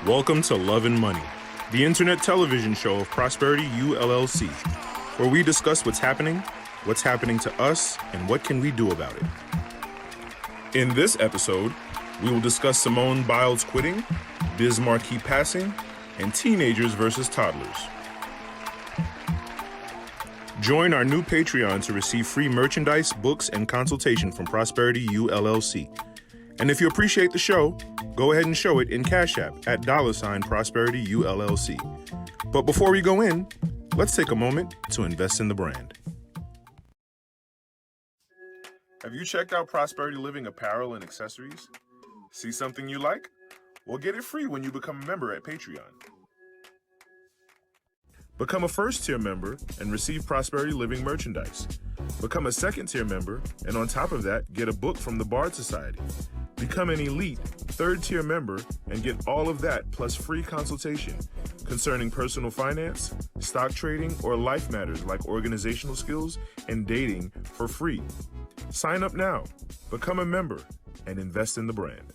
Welcome to Love and Money, the internet television show of Prosperity ULLC, where we discuss what's happening to us, and what can we do about it. In this episode, we will discuss Simone Biles quitting, Biz Markie passing, and teenagers versus toddlers. Join our new Patreon to receive free merchandise, books, and consultation from Prosperity ULLC. And if you appreciate the show, go ahead and show it in CASHAPP at $Prosperityullc. But before we go in, let's take a moment to invest in the brand. Have you checked out Prosperity Living apparel and accessories? See something you like? Well, get it free when you become a member at Patreon. Become a first-tier member and receive Prosperity Living merchandise. Become a second-tier member, and on top of that, get a book from the Bard Society. Become an elite third-tier member and get all of that plus free consultation concerning personal finance, stock trading, or life matters like organizational skills and dating for free. Sign up now, become a member, and invest in the brand.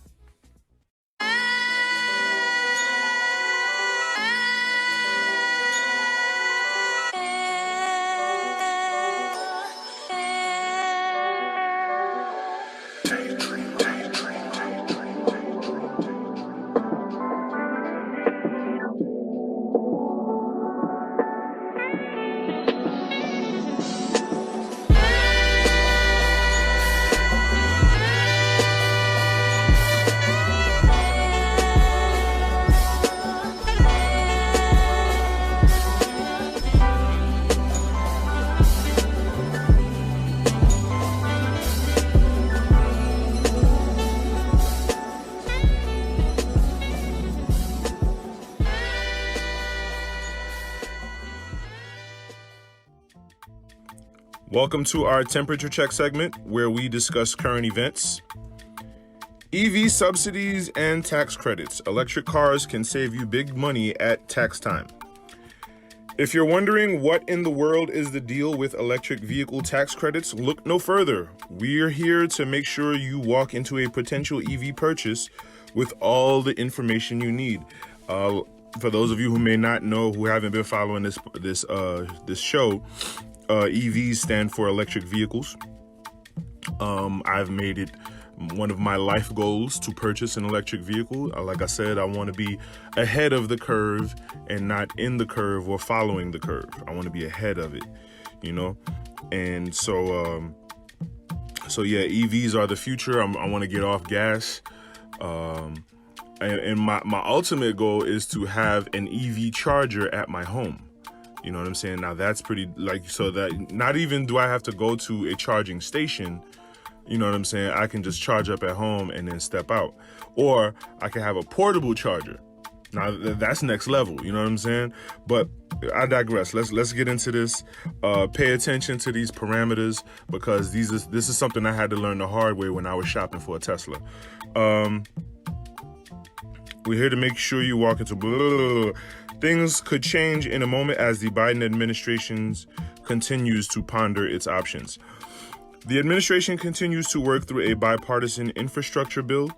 Welcome to our temperature check segment where we discuss current events. EV subsidies and tax credits. Electric cars can save you big money at tax time. If you're wondering what in the world is the deal with electric vehicle tax credits, look no further. We're here to make sure you walk into a potential EV purchase with all the information you need. For those of you who may not know, who haven't been following this show, EVs stand for electric vehicles. I've made it one of my life goals to purchase an electric vehicle. Like I said, I want to be ahead of the curve and not in the curve or following the curve. I want to be ahead of it, you know? And so yeah, EVs are the future. I want to get off gas. And my ultimate goal is to have an EV charger at my home. You know what I'm saying? Now that's pretty, so that not even do I have to go to a charging station. You know what I'm saying? I can just charge up at home and then step out. Or I can have a portable charger. Now that's next level, you know what I'm saying? But I digress. Let's get into this. Pay attention to these parameters because this is something I had to learn the hard way when I was shopping for a Tesla. We're here to make sure you walk into Things could change in a moment as the Biden administration continues to ponder its options. The administration continues to work through a bipartisan infrastructure bill.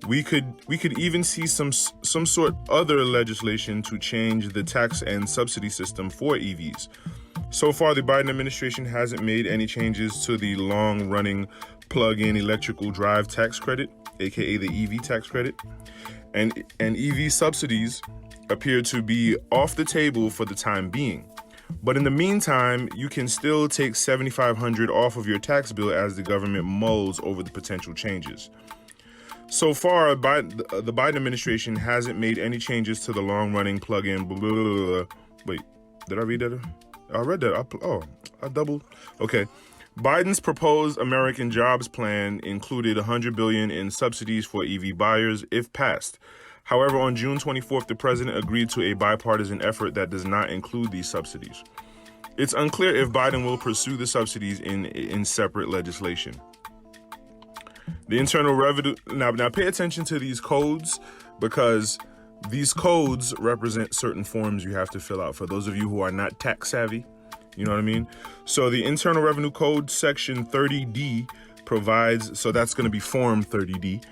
We could even see some sort other legislation to change the tax and subsidy system for EVs. So far, the Biden administration hasn't made any changes to the long-running plug-in electrical drive tax credit, aka the EV tax credit, and EV subsidies appear to be off the table for the time being. But in the meantime, you can still take $7,500 off of your tax bill as the government mulls over the potential changes. So far, the Biden administration hasn't made any changes to the long-running plug-in. Wait, did I read that? I read that. I doubled. Okay. Biden's proposed American Jobs Plan included $100 billion in subsidies for EV buyers if passed. However, on June 24th, the president agreed to a bipartisan effort that does not include these subsidies. It's unclear if Biden will pursue the subsidies in separate legislation. The Internal Revenue, now pay attention to these codes because these codes represent certain forms you have to fill out. For those of you who are not tax savvy, you know what I mean? So the Internal Revenue Code section 30D provides, so that's going to be form 30D,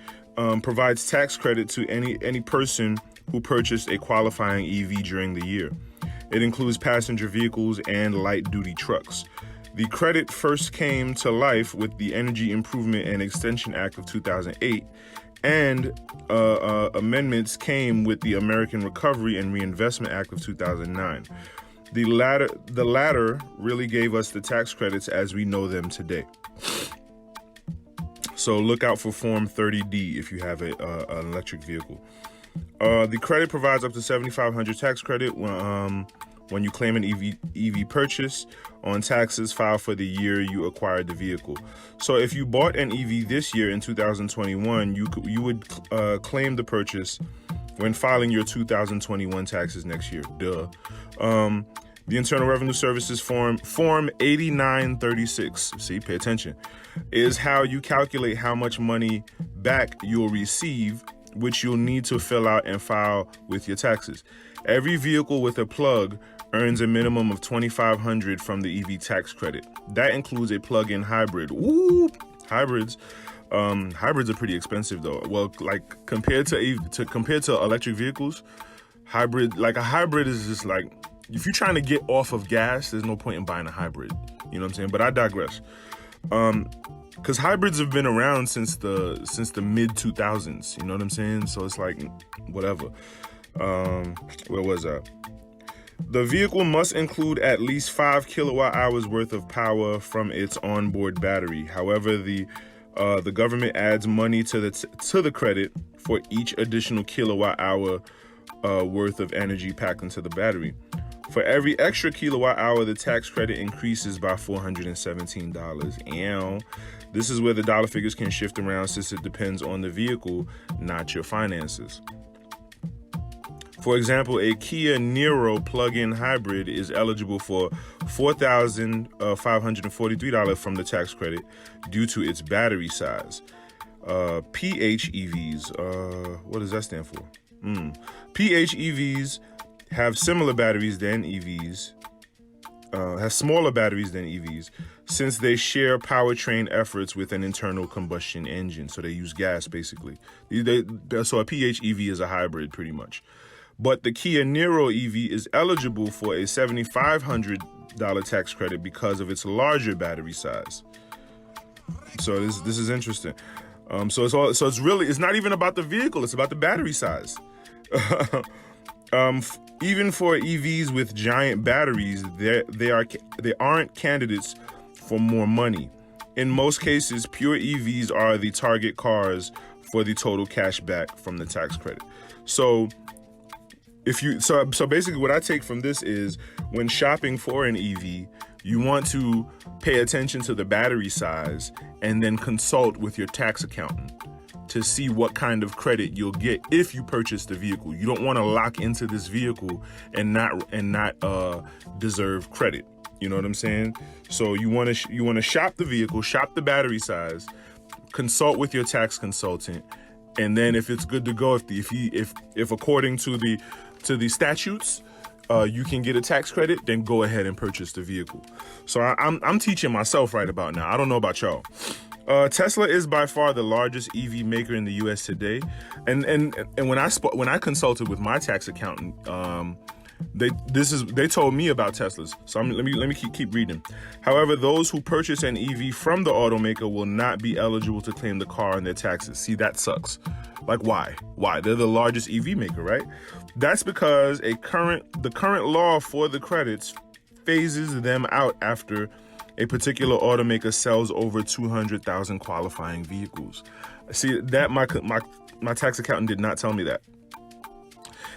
provides tax credit to any person who purchased a qualifying EV during the year. It includes passenger vehicles and light-duty trucks. The credit first came to life with the Energy Improvement and Extension Act of 2008, and amendments came with the American Recovery and Reinvestment Act of 2009. The latter really gave us the tax credits as we know them today. So look out for Form 30D if you have an electric vehicle. The credit provides up to $7,500 tax credit when you claim an EV purchase on taxes filed for the year you acquired the vehicle. So if you bought an EV this year in 2021, you would claim the purchase when filing your 2021 taxes next year. Duh. The Internal Revenue Service's Form 8936, see, pay attention, is how you calculate how much money back you'll receive, which you'll need to fill out and file with your taxes. Every vehicle with a plug earns a minimum of $2,500 from the EV tax credit. That includes a plug-in hybrid. Ooh, hybrids. Hybrids are pretty expensive though. Well, like compared to electric vehicles, a hybrid is just like, if you're trying to get off of gas, there's no point in buying a hybrid. You know what I'm saying? But I digress. Because hybrids have been around since the mid 2000s. You know what I'm saying? So it's like whatever. Where was I? The vehicle must include at least 5 kilowatt hours worth of power from its onboard battery. However, the government adds money to the credit for each additional kilowatt hour worth of energy packed into the battery. For every extra kilowatt hour, the tax credit increases by $417. This is where the dollar figures can shift around since it depends on the vehicle, not your finances. For example, a Kia Niro plug-in hybrid is eligible for $4,543 from the tax credit due to its battery size. PHEVs, what does that stand for? PHEVs have similar batteries than EVs, smaller batteries than EVs, since they share powertrain efforts with an internal combustion engine. So they use gas, basically. So a PHEV is a hybrid, pretty much. But the Kia Niro EV is eligible for a $7,500 tax credit because of its larger battery size. So this is interesting. So it's not even about the vehicle; it's about the battery size. Even for EVs with giant batteries, they aren't candidates for more money. In most cases, pure EVs are the target cars for the total cash back from the tax credit. So basically what I take from this is when shopping for an EV, you want to pay attention to the battery size and then consult with your tax accountant to see what kind of credit you'll get if you purchase the vehicle. You don't want to lock into this vehicle and not deserve credit. You know what I'm saying? So you want to shop the vehicle, shop the battery size, consult with your tax consultant, and then if it's good to go, if according to the statutes, you can get a tax credit, then go ahead and purchase the vehicle. So I'm teaching myself right about now. I don't know about y'all. Tesla is by far the largest EV maker in the U.S. today, and when I consulted with my tax accountant, they told me about Teslas. So let me keep reading. However, those who purchase an EV from the automaker will not be eligible to claim the car in their taxes. See, that sucks. Like, why? They're the largest EV maker, right? That's because the current law for the credits phases them out after a particular automaker sells over 200,000 qualifying vehicles. See, that my tax accountant did not tell me that.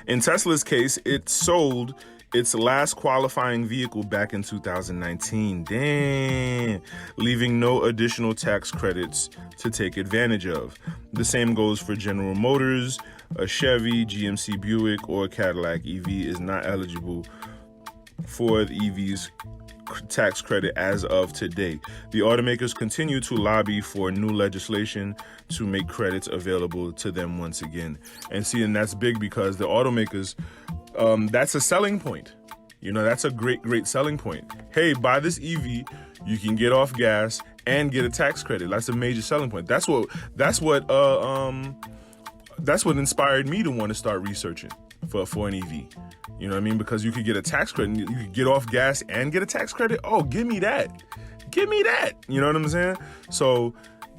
In Tesla's case, it sold its last qualifying vehicle back in 2019. Damn, leaving no additional tax credits to take advantage of. The same goes for General Motors. A Chevy, GMC Buick, or Cadillac EV is not eligible for the EV's tax credit as of today. The automakers continue to lobby for new legislation to make credits available to them once again. And that's big because the automakers, that's a selling point. You know, that's a great selling point. Hey, buy this EV, you can get off gas and get a tax credit. That's a major selling point. That's what that's what inspired me to want to start researching for an EV. You know what I mean? Because you could get a tax credit, you could get off gas and get a tax credit. Oh, give me that. Give me that. You know what I'm saying? So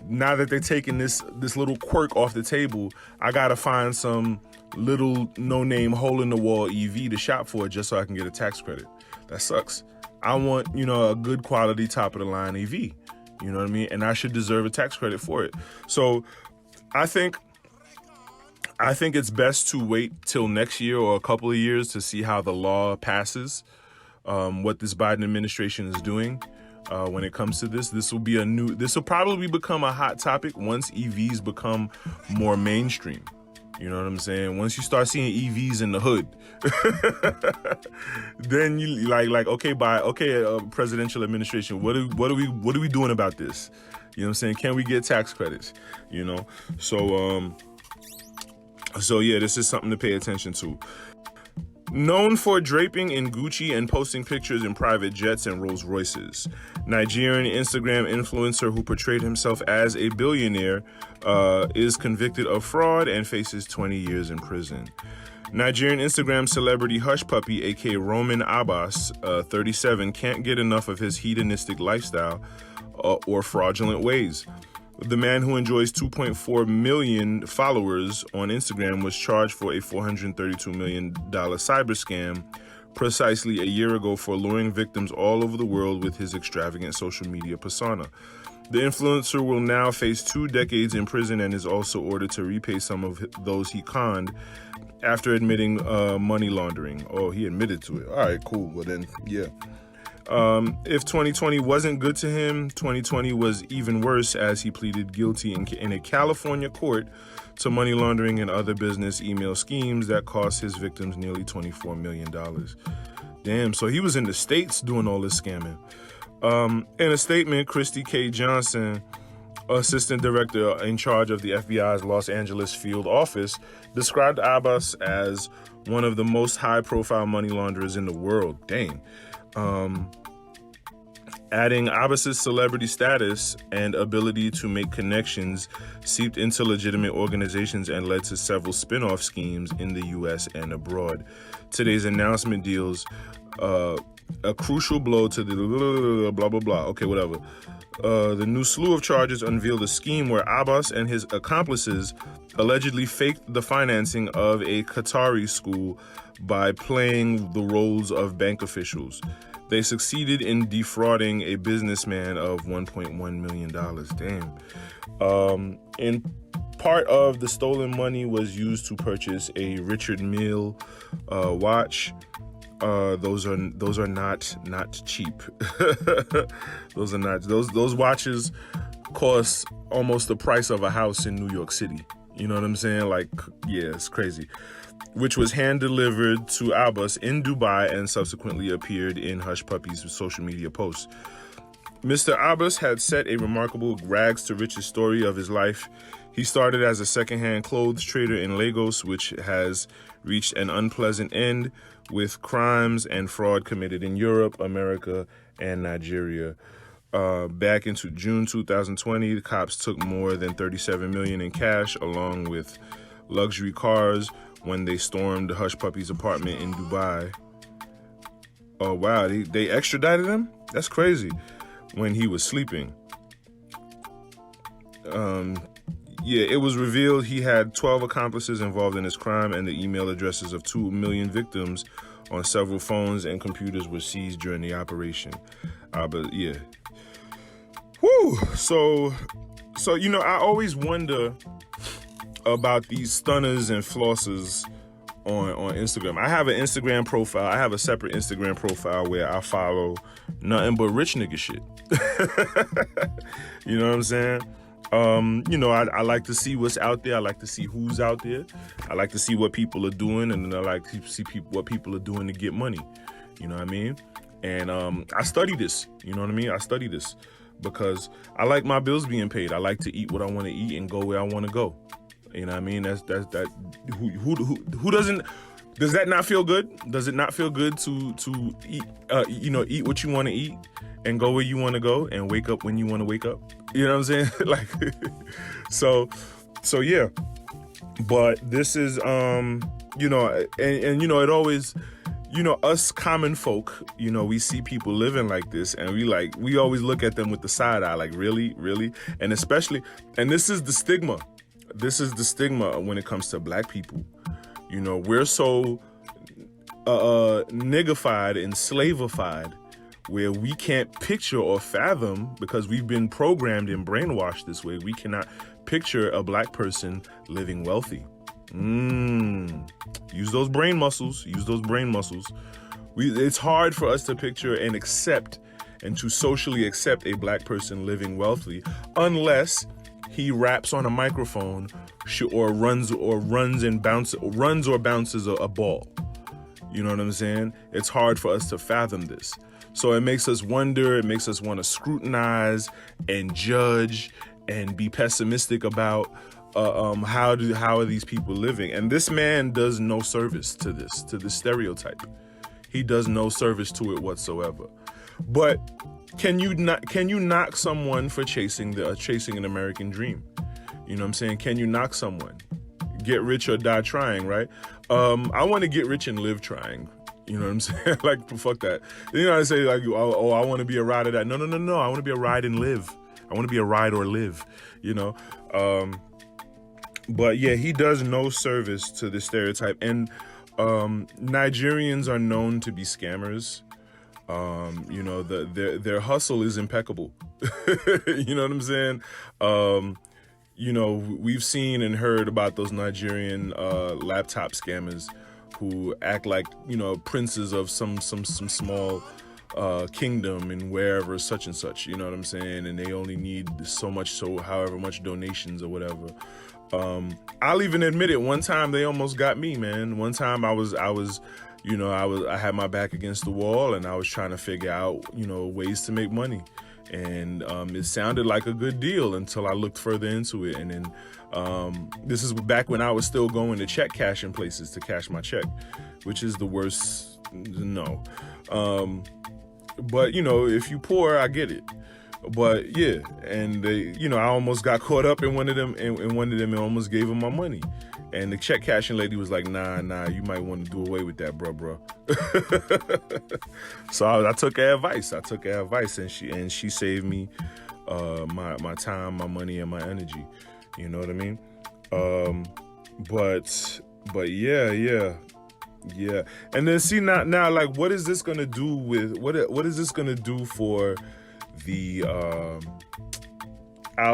now that they're taking this little quirk off the table, I got to find some little no-name hole-in-the-wall EV to shop for just so I can get a tax credit. That sucks. I want, a good quality top-of-the-line EV. You know what I mean? And I should deserve a tax credit for it. So I think it's best to wait till next year or a couple of years to see how the law passes, what this Biden administration is doing when it comes to this. This will probably become a hot topic once EVs become more mainstream. You know what I'm saying? Once you start seeing EVs in the hood, then you presidential administration, what are we doing about this? You know what I'm saying? Can we get tax credits? So yeah, this is something to pay attention to. Known for draping in Gucci and posting pictures in private jets and Rolls Royces, Nigerian Instagram influencer who portrayed himself as a billionaire is convicted of fraud and faces 20 years in prison. Nigerian Instagram celebrity Hush Puppy, aka Roman Abbas, 37, can't get enough of his hedonistic lifestyle or fraudulent ways. The man, who enjoys 2.4 million followers on Instagram, was charged for a $432 million cyber scam precisely a year ago for luring victims all over the world with his extravagant social media persona. The influencer will now face 2 decades in prison and is also ordered to repay some of those he conned after admitting money laundering. Oh, he admitted to it. All right, cool. Well then, yeah. If 2020 wasn't good to him, 2020 was even worse, as he pleaded guilty in a California court to money laundering and other business email schemes that cost his victims nearly $24 million. Damn, so he was in the States doing all this scamming. In a statement, Christy K. Johnson, assistant director in charge of the FBI's Los Angeles field office, described Abbas as one of the most high-profile money launderers in the world. Dang. Adding Abbas's celebrity status and ability to make connections seeped into legitimate organizations and led to several spin-off schemes in the U.S. and abroad. Today's announcement deals a crucial blow to the blah, blah, blah. Okay, whatever. The new slew of charges unveiled a scheme where Abbas and his accomplices allegedly faked the financing of a Qatari school by playing the roles of bank officials. They succeeded in defrauding a businessman of $1.1 million. Damn. In part of the stolen money was used to purchase a Richard Mille watch. Those are not cheap. Those are not. Those watches cost almost the price of a house in New York City. You know what I'm saying? Like, yeah, it's crazy. Which was hand-delivered to Abbas in Dubai and subsequently appeared in Hush Puppy's social media posts. Mr. Abbas had set a remarkable rags-to-riches story of his life. He started as a second-hand clothes trader in Lagos, which has reached an unpleasant end with crimes and fraud committed in Europe, America, and Nigeria. Back into June 2020, the cops took more than $37 million in cash, along with luxury cars, when they stormed the Hush Puppy's apartment in Dubai. Oh, wow. They extradited him? That's crazy. When he was sleeping. Yeah, it was revealed he had 12 accomplices involved in this crime, and the email addresses of 2 million victims on several phones and computers were seized during the operation. But yeah. Whew. So, I always wonder about these stunners and flossers on Instagram. I have an Instagram profile. I have a separate Instagram profile where I follow nothing but rich nigga shit. You know what I'm saying? I like to see what's out there. I like to see who's out there. I like to see what people are doing, and I like to see what people are doing to get money. You know what I mean? And I study this. You know what I mean? I study this because I like my bills being paid. I like to eat what I want to eat and go where I want to go. You know what I mean? That's who doesn't. Does that not feel good? Does it not feel good to eat eat what you want to eat and go where you want to go and wake up when you want to wake up? You know what I'm saying? Like, so yeah. But this is, you know, and you know, it always, you know, us common folk, you know, we see people living like this, and we always look at them with the side eye, like, really? And especially, and this is the stigma. This is the stigma when it comes to black people. You know, we're so niggified and slavified, where we can't picture or fathom, because we've been programmed and brainwashed this way. We cannot picture a black person living wealthy. Use those brain muscles. Use those brain muscles. It's hard for us to picture and accept, and to socially accept, a black person living wealthy, unless he raps on a microphone, or runs or bounces a ball. You know what I'm saying? It's hard for us to fathom this. So it makes us wonder, it makes us want to scrutinize and judge and be pessimistic about how are these people living. And this man does no service to this stereotype. He does no service to it whatsoever. But can you knock someone for chasing an American dream? You know what I'm saying? Can you knock someone? Get rich or die trying, right? I want to get rich and live trying. You know what I'm saying? Like, fuck that. You know, I say, like, oh, I want to be a ride or die. No. I want to be a ride and live. I want to be a ride or live, you know? But yeah, he does no service to the stereotype. And Nigerians are known to be scammers. You know, their hustle is impeccable. You know what I'm saying? You know, we've seen and heard about those Nigerian laptop scammers who act like, you know, princes of some small kingdom and wherever, such and such, you know what I'm saying? And they only need however much donations or whatever. I'll even admit it. One time they almost got me, man. One time I had my back against the wall, and I was trying to figure out, you know, ways to make money. And it sounded like a good deal until I looked further into it. And then this is back when I was still going to check cashing places to cash my check, which is the worst. No. But, you know, if you poor, I get it. But yeah, and they, you know, I almost got caught up in one of them, and almost gave them my money. And the check cashing lady was like, nah, you might want to do away with that, bro. So I took her advice. And she saved me my time, my money, and my energy. You know what I mean? But yeah. And then see now, like, what is this gonna do with what is this gonna do for the how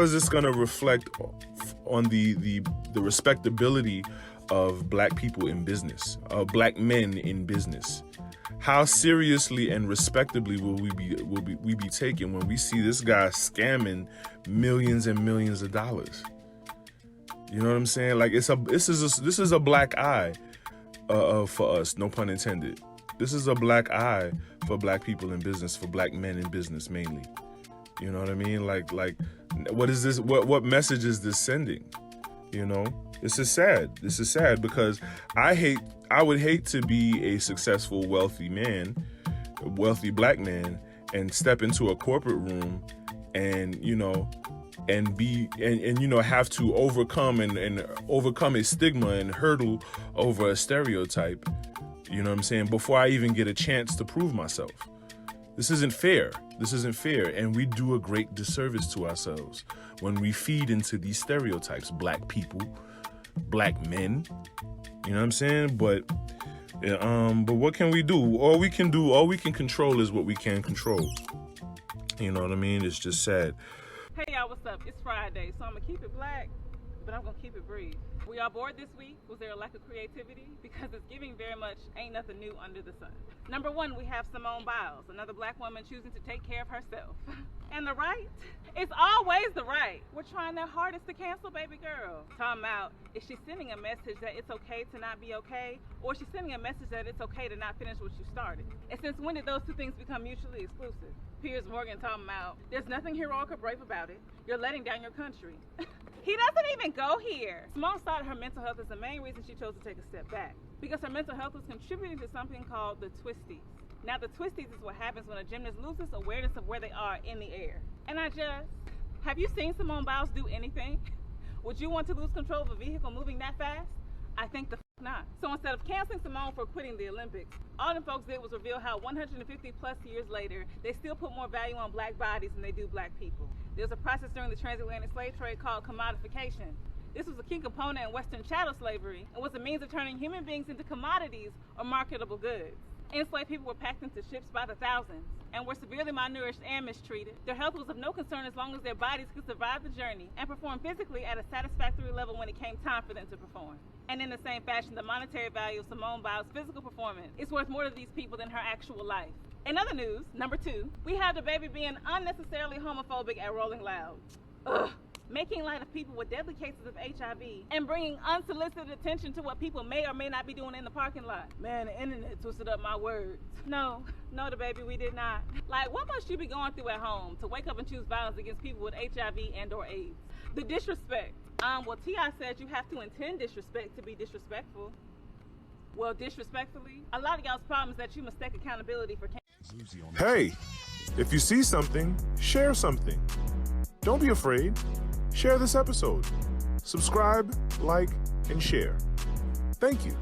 is this going to reflect on the respectability of black people in business, black men in business? How seriously and respectably will we be taken when we see this guy scamming millions and millions of dollars? You know what I'm saying? Like, this is a black eye for us, no pun intended. This is a black eye for black people in business, for black men in business mainly. You know what I mean? Like, what is this? What message is this sending? You know, this is sad. This is sad because I would hate to be a successful, wealthy black man, and step into a corporate room and, you know, and you know, have to overcome a stigma and hurdle over a stereotype. You know what I'm saying? Before I even get a chance to prove myself. This isn't fair. And we do a great disservice to ourselves when we feed into these stereotypes. Black people, black men. You know what I'm saying? But what can we do? All we can control is what we can control. You know what I mean? It's just sad. Hey y'all, what's up? It's Friday, so I'm gonna keep it black, but I'm gonna keep it brief. We are bored this week. Was there a lack of creativity? Because it's giving very much ain't nothing new under the sun. Number one, we have Simone Biles, another black woman choosing to take care of herself. And the right? It's always the right. We're trying their hardest to cancel baby girl. Talking about, is she sending a message that it's okay to not be okay? Or is she sending a message that it's okay to not finish what you started? And since when did those two things become mutually exclusive? Piers Morgan talking about, there's nothing heroic or brave about it. You're letting down your country. He doesn't even go here. Simone cited her mental health as the main reason she chose to take a step back, because her mental health was contributing to something called the twisties. Now, the twisties is what happens when a gymnast loses awareness of where they are in the air. And have you seen Simone Biles do anything? Would you want to lose control of a vehicle moving that fast? I think the not. So instead of canceling Simone for quitting the Olympics, all them folks did was reveal how 150 plus years later, they still put more value on black bodies than they do black people. There's a process during the transatlantic slave trade called commodification. This was a key component in Western chattel slavery and was a means of turning human beings into commodities or marketable goods. Enslaved people were packed into ships by the thousands and were severely malnourished and mistreated. Their health was of no concern as long as their bodies could survive the journey and perform physically at a satisfactory level when it came time for them to perform. And in the same fashion, the monetary value of Simone Biles' physical performance is worth more to these people than her actual life. In other news, number 2, we have the baby being unnecessarily homophobic at Rolling Loud. Ugh. Making light of people with deadly cases of HIV and bringing unsolicited attention to what people may or may not be doing in the parking lot. Man, the internet twisted up my words. No, the baby, we did not. Like, what must you be going through at home to wake up and choose violence against people with HIV and or AIDS? The disrespect. Well, T.I. said you have to intend disrespect to be disrespectful. Well, disrespectfully, a lot of y'all's problem is that you mistake accountability for... Hey, if you see something, share something. Don't be afraid. Share this episode. Subscribe, like, and share. Thank you.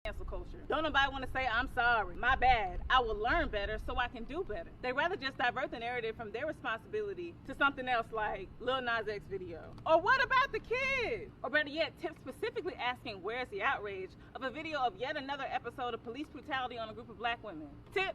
Cancel culture. Don't nobody want to say, I'm sorry, my bad, I will learn better so I can do better. They rather just divert the narrative from their responsibility to something else like Lil Nas X video. Or what about the kid? Or better yet, tips specifically asking where's the outrage of a video of yet another episode of police brutality on a group of black women. Tip,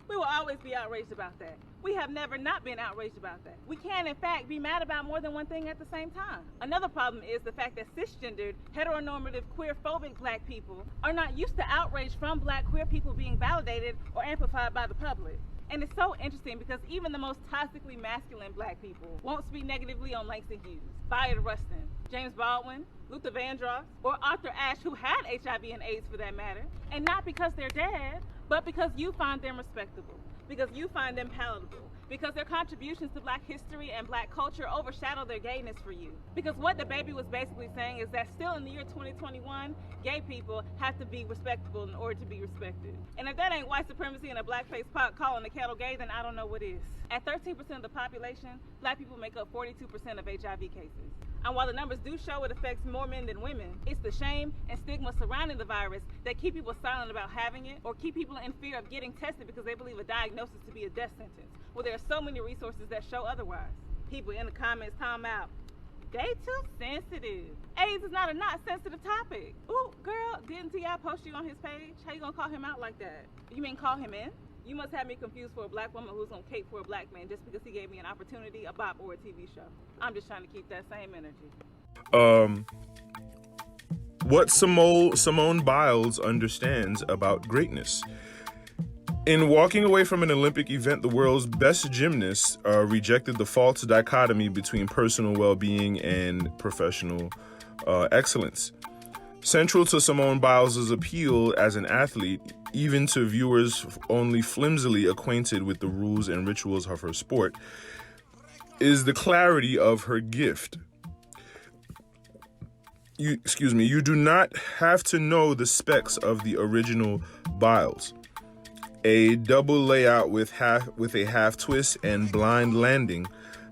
we will always be outraged about that. We have never not been outraged about that. We can, in fact, be mad about more than one thing at the same time. Another problem is the fact that cisgendered, heteronormative, queer-phobic black people are not used to outrage from black queer people being validated or amplified by the public. And it's so interesting because even the most toxically masculine black people won't speak negatively on Langston Hughes, Bayard Rustin, James Baldwin, Luther Vandross, or Arthur Ashe, who had HIV and AIDS for that matter, and not because they're dead, but because you find them respectable, because you find them palatable, because their contributions to black history and black culture overshadow their gayness for you. Because what the baby was basically saying is that still in the year 2021, gay people have to be respectable in order to be respected. And if that ain't white supremacy and a blackface pop calling the kettle gay, then I don't know what is. At 13% of the population, black people make up 42% of HIV cases. And while the numbers do show it affects more men than women, it's the shame and stigma surrounding the virus that keep people silent about having it or keep people in fear of getting tested because they believe a diagnosis to be a death sentence. Well, there are so many resources that show otherwise. People in the comments talking about, they too sensitive. AIDS is not a not sensitive topic. Ooh, girl, didn't T.I. post you on his page? How you gonna call him out like that? You mean call him in? You must have me confused for a black woman who's gonna cape for a black man just because he gave me an opportunity, a bop, or a TV show. I'm just trying to keep that same energy. What Simone Biles understands about greatness. In walking away from an Olympic event, the world's best gymnast rejected the false dichotomy between personal well-being and professional excellence. Central to Simone Biles' appeal as an athlete, even to viewers only flimsily acquainted with the rules and rituals of her sport, is the clarity of her gift. You do not have to know the specs of the original Biles. A double layout with a half twist and blind landing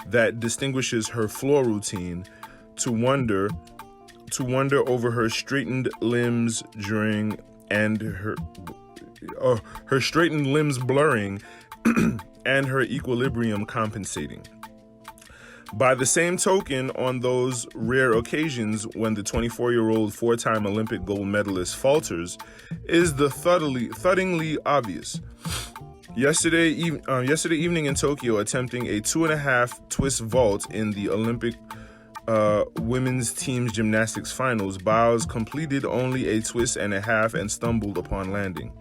that distinguishes her floor routine to wonder over her straightened limbs during and her straightened limbs blurring and her equilibrium compensating. By the same token, on those rare occasions when the 24-year-old four-time Olympic gold medalist falters, is the thuddingly obvious. Yesterday evening in Tokyo, attempting a 2.5 twist vault in the Olympic women's team's gymnastics finals, Biles completed only a twist and a half and stumbled upon landing.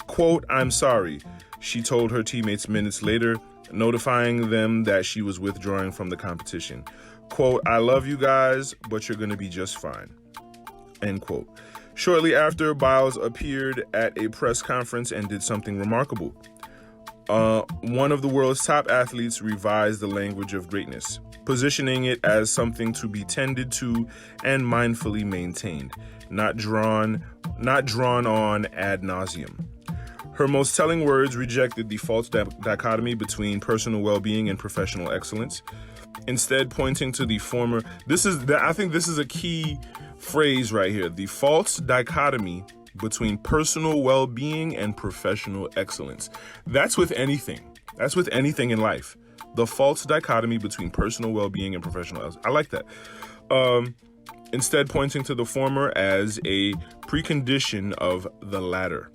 Quote, "I'm sorry," she told her teammates minutes later, notifying them that she was withdrawing from the competition. Quote, "I love you guys, but you're going to be just fine." End quote. Shortly after, Biles appeared at a press conference and did something remarkable. One of the world's top athletes revised the language of greatness, positioning it as something to be tended to and mindfully maintained, not drawn on ad nauseum. Her most telling words rejected the false dichotomy between personal well-being and professional excellence. instead pointing to the former. I think this is a key phrase right here. The false dichotomy between personal well-being and professional excellence. That's with anything. That's with anything in life. The false dichotomy between personal well-being and professional excellence. I like that. Instead pointing to the former as a precondition of the latter.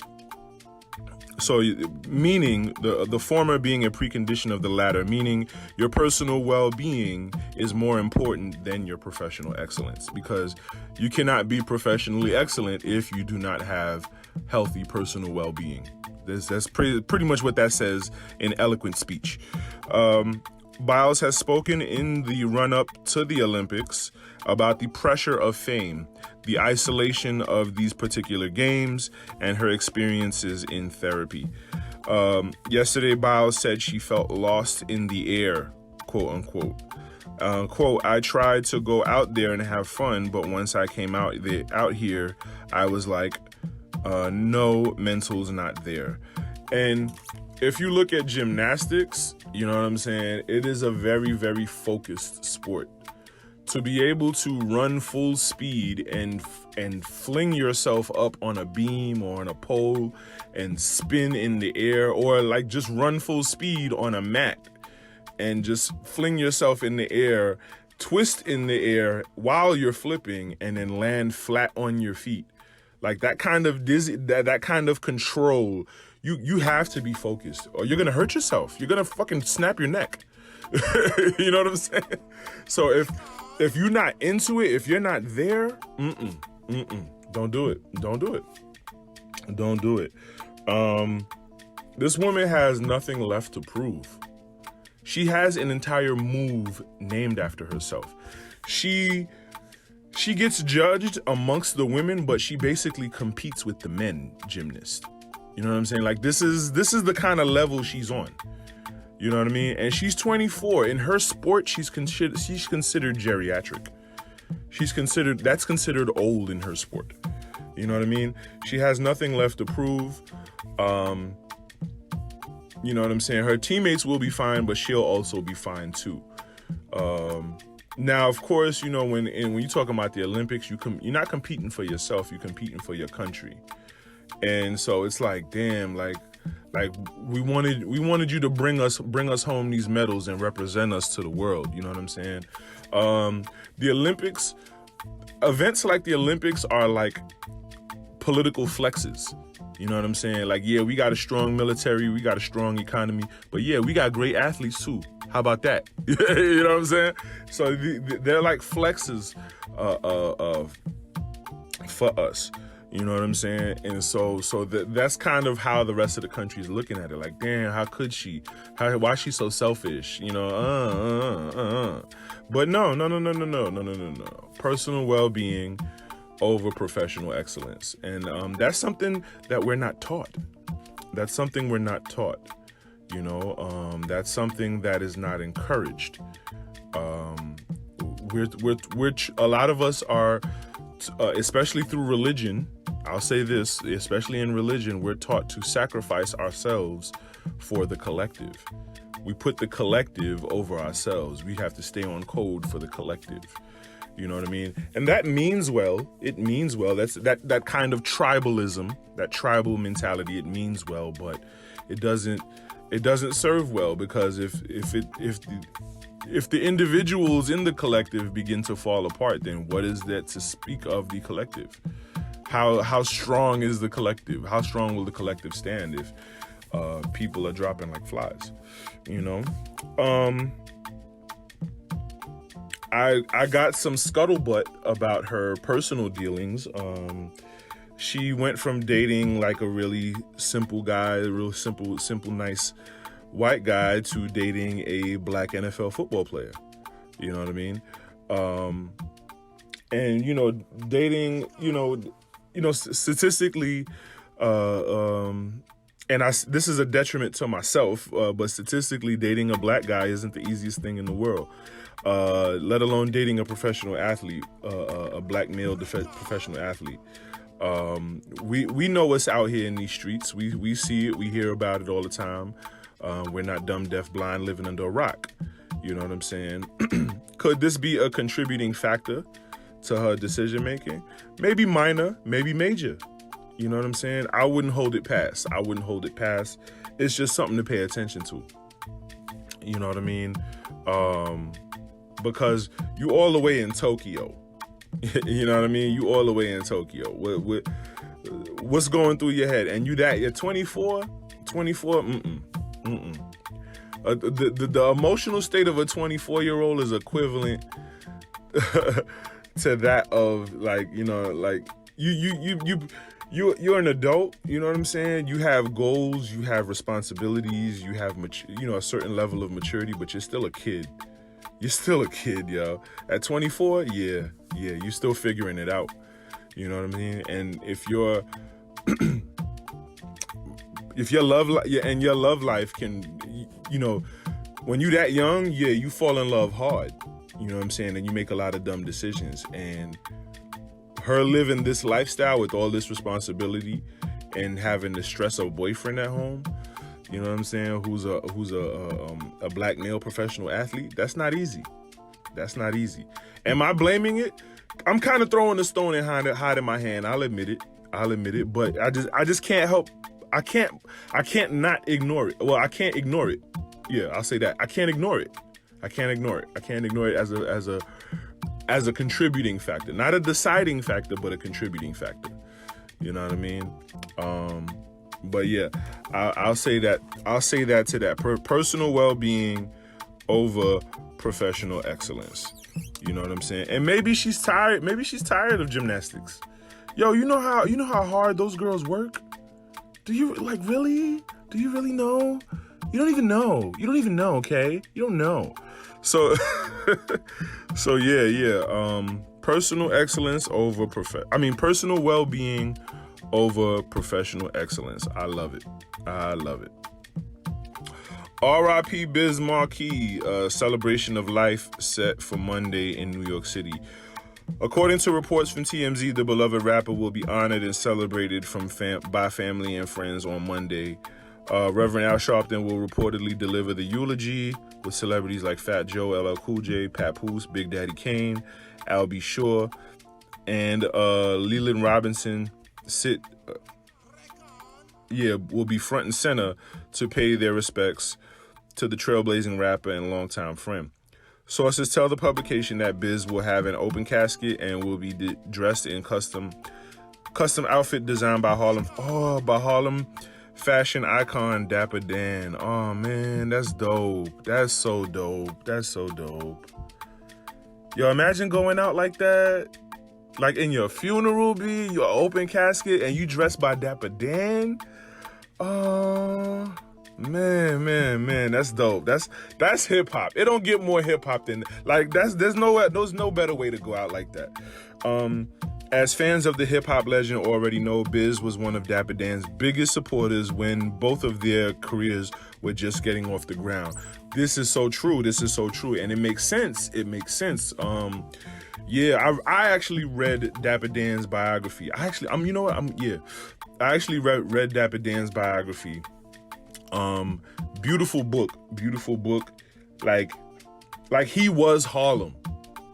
So meaning the former being a precondition of the latter, meaning your personal well-being is more important than your professional excellence, because you cannot be professionally excellent if you do not have healthy personal well-being. That's pretty much what that says in eloquent speech. Biles has spoken in the run-up to the Olympics about the pressure of fame, the isolation of these particular games, and her experiences in therapy. Yesterday, Biles said she felt lost in the air, quote unquote. Quote, I tried to go out there and have fun, but once I came out here, I was like, no, mental's not there. And if you look at gymnastics, you know what I'm saying? It is a very, very focused sport. To be able to run full speed and fling yourself up on a beam or on a pole and spin in the air, or like just run full speed on a mat and just fling yourself in the air, twist in the air while you're flipping, and then land flat on your feet. Like that kind of that kind of control. You have to be focused, or you're gonna hurt yourself. You're gonna fucking snap your neck. You know what I'm saying? So if you're not into it, if you're not there, don't do it. Don't do it. Don't do it. This woman has nothing left to prove. She has an entire move named after herself. She gets judged amongst the women, but she basically competes with the men gymnasts. You know what I'm saying? Like this is the kind of level she's on. You know what I mean? And she's 24. In her sport, she's considered geriatric. That's considered old in her sport. You know what I mean? She has nothing left to prove. You know what I'm saying? Her teammates will be fine, but she'll also be fine too. Now, of course, you know, when you talk about the Olympics, you're not competing for yourself, you're competing for your country. And so it's like, damn, like we wanted you to bring us home these medals and represent us to the world. You know what I'm saying? The Olympics, events like the Olympics are like political flexes. You know what I'm saying? Like, yeah, we got a strong military, we got a strong economy, but yeah, we got great athletes too. How about that? You know what I'm saying? So they're like flexes for us. You know what I'm saying? And so that's kind of how the rest of the country is looking at it. Like, damn, how could she? Why is she so selfish? You know, But no. Personal well-being over professional excellence. And that's something that we're not taught. That's something we're not taught. You know, that's something that is not encouraged. We're a lot of us are, especially through religion. I'll say this, especially in religion, we're taught to sacrifice ourselves for the collective. We put the collective over ourselves. We have to stay on code for the collective. You know what I mean? And that means well. It means well. That's that kind of tribalism, that tribal mentality. It means well, but it doesn't serve well, because if the individuals in the collective begin to fall apart, then what is that to speak of the collective? How strong is the collective? How strong will the collective stand if people are dropping like flies? You know? I got some scuttlebutt about her personal dealings. She went from dating like a really simple guy, a real simple, nice white guy, to dating a black NFL football player. You know what I mean? And, you know, dating, statistically, this is a detriment to myself, but statistically, dating a black guy isn't the easiest thing in the world. Let alone dating a professional athlete, a black male professional athlete. We know what's out here in these streets. We see it. We hear about it all the time. We're not dumb, deaf, blind, living under a rock. You know what I'm saying? Could this be a contributing factor to her decision making? Maybe minor, maybe major. You know what I'm saying? I wouldn't hold it past. It's just something to pay attention to. You know what I mean? Because you all the way in Tokyo. You know what I mean? You all the way in Tokyo. What's going through your head? And you're 24? 24? The emotional state of a 24-year-old is equivalent to that of, like, you know, like you're an adult. You know what I'm saying? You have goals, you have responsibilities, you have a certain level of maturity, but you're still a kid. You're still a kid, yo. At 24, yeah, you're still figuring it out. You know what I mean? And if your love life can, you know, when you that young, yeah, you fall in love hard. You know what I'm saying? And you make a lot of dumb decisions. And her living this lifestyle with all this responsibility and having the stress of a boyfriend at home, you know what I'm saying, who's a black male professional athlete, that's not easy. That's not easy. Am I blaming it? I'm kind of throwing the stone and hiding my hand. I'll admit it. But I just can't help. I can't not ignore it. Well, I can't ignore it. Yeah, I'll say that. I can't ignore it. I can't ignore it as a contributing factor, not a deciding factor, but a contributing factor. You know what I mean? But yeah, I'll say that. I'll say that to that. Personal well-being over professional excellence. You know what I'm saying? And maybe she's tired. Maybe she's tired of gymnastics. Yo, you know how hard those girls work? Do you really? Do you really know? You don't even know, okay? You don't know. So, yeah. Personal excellence over personal well-being over professional excellence. I love it. R.I.P. Biz Markie, celebration of life set for Monday in New York City. According to reports from TMZ, the beloved rapper will be honored and celebrated by family and friends on Monday. Reverend Al Sharpton will reportedly deliver the eulogy with celebrities like Fat Joe, LL Cool J, Papoose, Big Daddy Kane, Al B. Sure, and Leland Robinson will be front and center to pay their respects to the trailblazing rapper and longtime friend. Sources tell the publication that Biz will have an open casket and will be dressed in custom outfit designed by Harlem fashion icon Dapper Dan. Oh man, that's dope. That's so dope. Yo, imagine going out like that, like in your funeral, your open casket, and you dressed by Dapper Dan. Oh man, that's dope. That's hip hop. It don't get more hip hop than like there's no better way to go out like that. As fans of the hip hop legend already know, Biz was one of Dapper Dan's biggest supporters when both of their careers were just getting off the ground. This is so true, and it makes sense. I actually read Dapper Dan's biography. I actually read Dapper Dan's biography. Beautiful book. Like he was Harlem.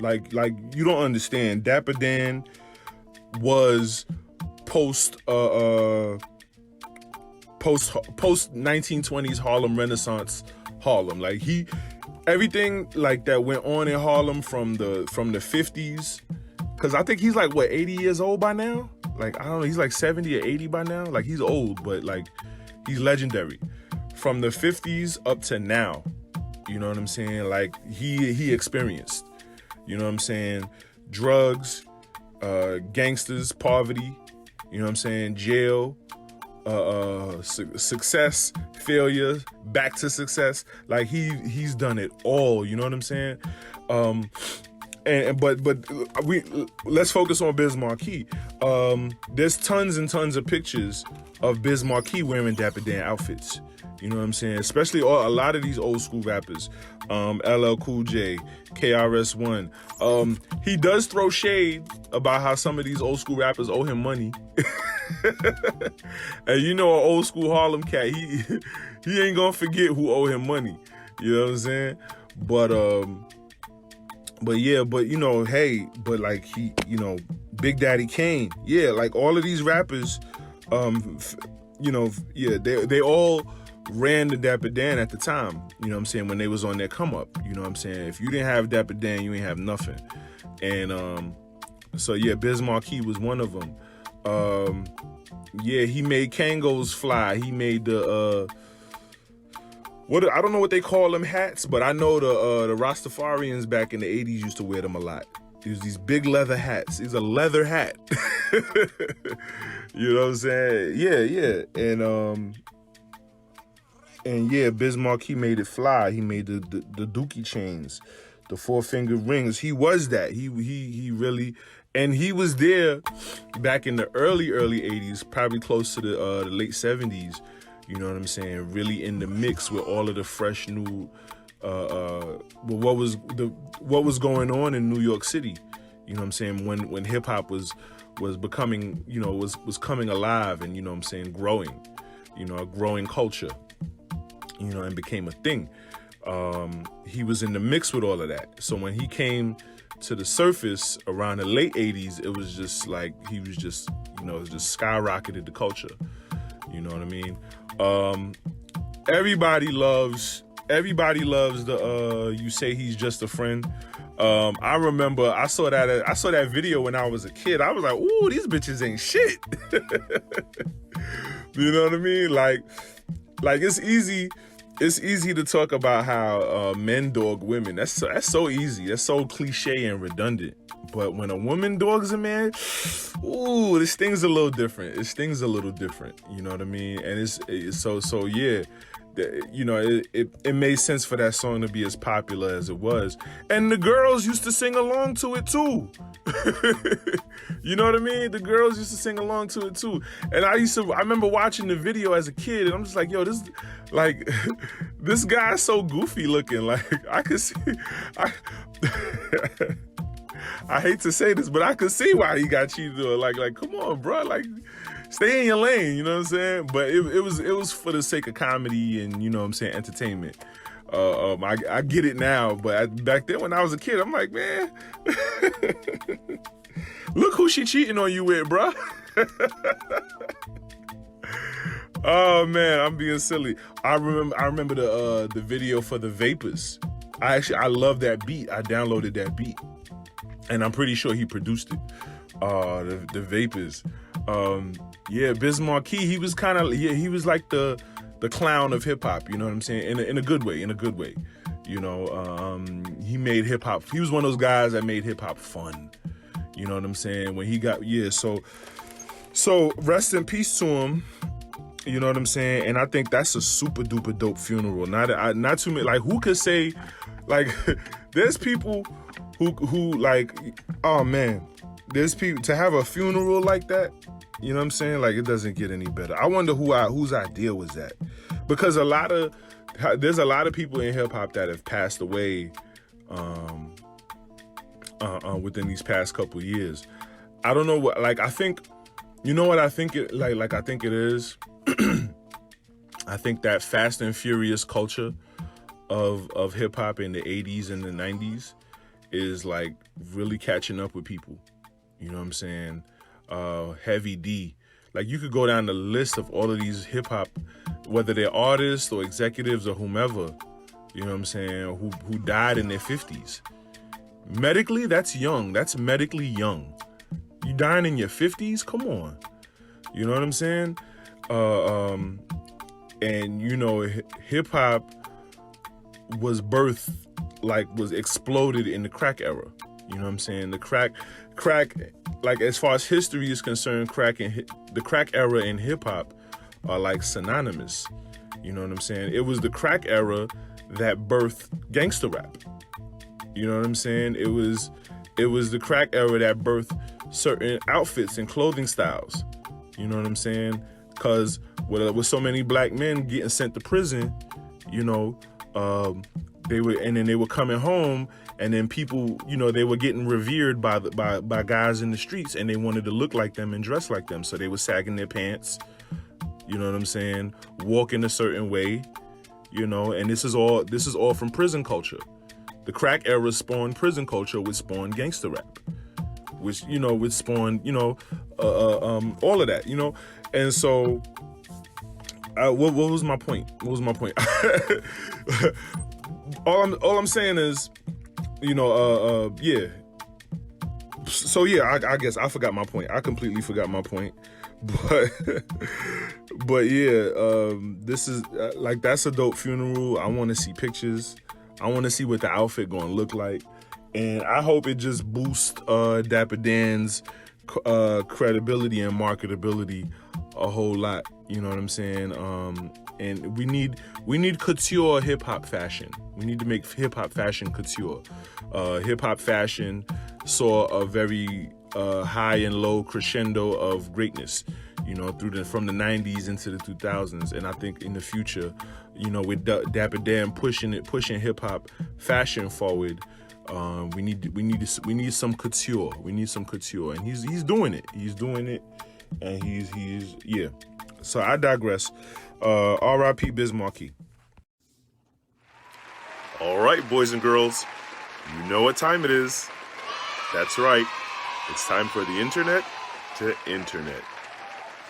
Like you don't understand. Dapper Dan was post 1920s Harlem Renaissance Harlem. Like everything like that went on in Harlem from the 50s. Cause I think he's like 80 years old by now. Like I don't know, he's like 70 or 80 by now. Like he's old, but like he's legendary. From the 50s up to now. You know what I'm saying? Like he experienced, you know what I'm saying, drugs, gangsters, poverty, you know what I'm saying, jail, success, failure, back to success. Like he's done it all, you know what I'm saying? Let's focus on Biz Markie. There's tons and tons of pictures of Biz Markie wearing Dapper Dan outfits. You know what I'm saying? Especially a lot of these old school rappers. LL Cool J, KRS-One. He does throw shade about how some of these old school rappers owe him money. And you know, an old school Harlem cat, he ain't gonna forget who owe him money. You know what I'm saying? yeah, but you know, hey, but like he, you know, Big Daddy Kane, yeah, like all of these rappers, you know, yeah, they all ran the Dapper Dan at the time, you know what I'm saying, when they was on their come up, you know what I'm saying. If you didn't have Dapper Dan, you ain't have nothing. And so yeah, Biz Markie was one of them. Yeah, he made Kangos fly. He made the I don't know what they call them hats, but I know the Rastafarians back in the 80s used to wear them a lot. There's these big leather hats. It's a leather hat. You know what I'm saying? Yeah. And yeah, Biz Markie made it fly. He made the dookie chains, the 4-finger rings. He was that. He really, and he was there back in the early 80s, probably close to the late 70s. You know what I'm saying? Really in the mix with all of the fresh new, what was going on in New York City. You know what I'm saying? When hip hop was becoming, you know, was coming alive, and you know what I'm saying, growing, you know, a growing culture, you know, and became a thing. He was in the mix with all of that. So when he came to the surface around the late 80s, it was just like he was just, you know, just skyrocketed the culture. You know what I mean? Everybody loves the You Say He's Just a Friend. I remember I saw that video when I was a kid. I was like, ooh, these bitches ain't shit. You know what I mean? Like it's easy to talk about how men dog women. That's so easy. That's so cliche and redundant. But when a woman dogs a man, ooh, this thing's a little different. You know what I mean? And it's so yeah. You know, it made sense for that song to be as popular as it was. And the girls used to sing along to it too. You know what I mean? The girls used to sing along to it too. And I remember watching the video as a kid, and I'm just like, yo, this guy's so goofy looking. Like, I could see, I hate to say this, but I could see why he got cheated on. Like, come on, bro. Like, stay in your lane, you know what I'm saying? But it was for the sake of comedy and, you know what I'm saying, entertainment. I get it now, but back then when I was a kid, I'm like, man, look who she cheating on you with, bro. Oh man, I'm being silly. I remember the video for the Vapors. I love that beat. I downloaded that beat, and I'm pretty sure he produced it. The Vapors. Yeah, Biz Markie, he was kind of, he was like the clown of hip hop, you know what I'm saying? In a good way, you know. He made hip hop, he was one of those guys that made hip hop fun, you know what I'm saying? When he got, yeah, so rest in peace to him, you know what I'm saying? And I think that's a super duper dope funeral. Not too many, like, who could say, like, there's people who like, oh man, there's people to have a funeral like that. You know what I'm saying? Like, it doesn't get any better. I wonder whose idea was that, because there's a lot of people in hip hop that have passed away within these past couple years. I don't know what, like, I think, you know what I think it like I think it is. I think that Fast and Furious culture of hip hop in the 80s and the 90s is like really catching up with people. You know what I'm saying? Heavy D. Like, you could go down the list of all of these hip hop, whether they're artists or executives or whomever, you know what I'm saying, who died in their 50s. Medically, that's young. That's medically young. You dying in your 50s? Come on. You know what I'm saying? And you know, hip hop was exploded in the crack era. You know what I'm saying? The crack, like, as far as history is concerned, the crack era in hip hop are like synonymous. You know what I'm saying? It was the crack era that birthed gangster rap. You know what I'm saying? It was the crack era that birthed certain outfits and clothing styles. You know what I'm saying? Because with so many black men getting sent to prison, you know, they were coming home, and then people, you know, they were getting revered by guys in the streets, and they wanted to look like them and dress like them. So they were sagging their pants, you know what I'm saying, walking a certain way, you know, and this is all from prison culture. The crack era spawned prison culture, which spawned gangster rap, which, you know, which spawned, you know, all of that, you know. And so, what was my point? What was my point? all I'm saying is, you know, yeah. So yeah, I guess I forgot my point. I completely forgot my point. But yeah, this is like, that's a dope funeral. I want to see pictures. I want to see what the outfit going to look like, and I hope it just boosts Dapper Dan's credibility and marketability a whole lot. You know what I'm saying? And we need couture hip hop fashion. We need to make hip hop fashion couture. Hip hop fashion saw a very high and low crescendo of greatness, you know, from the 90s into the 2000s. And I think in the future, you know, with Dapper Dan pushing hip hop fashion forward, we need some couture. We need some couture, and he's doing it. He's doing it, and he's yeah. So I digress. R.I.P. Biz Markie. All right, boys and girls, you know what time it is. That's right. It's time for the internet to internet.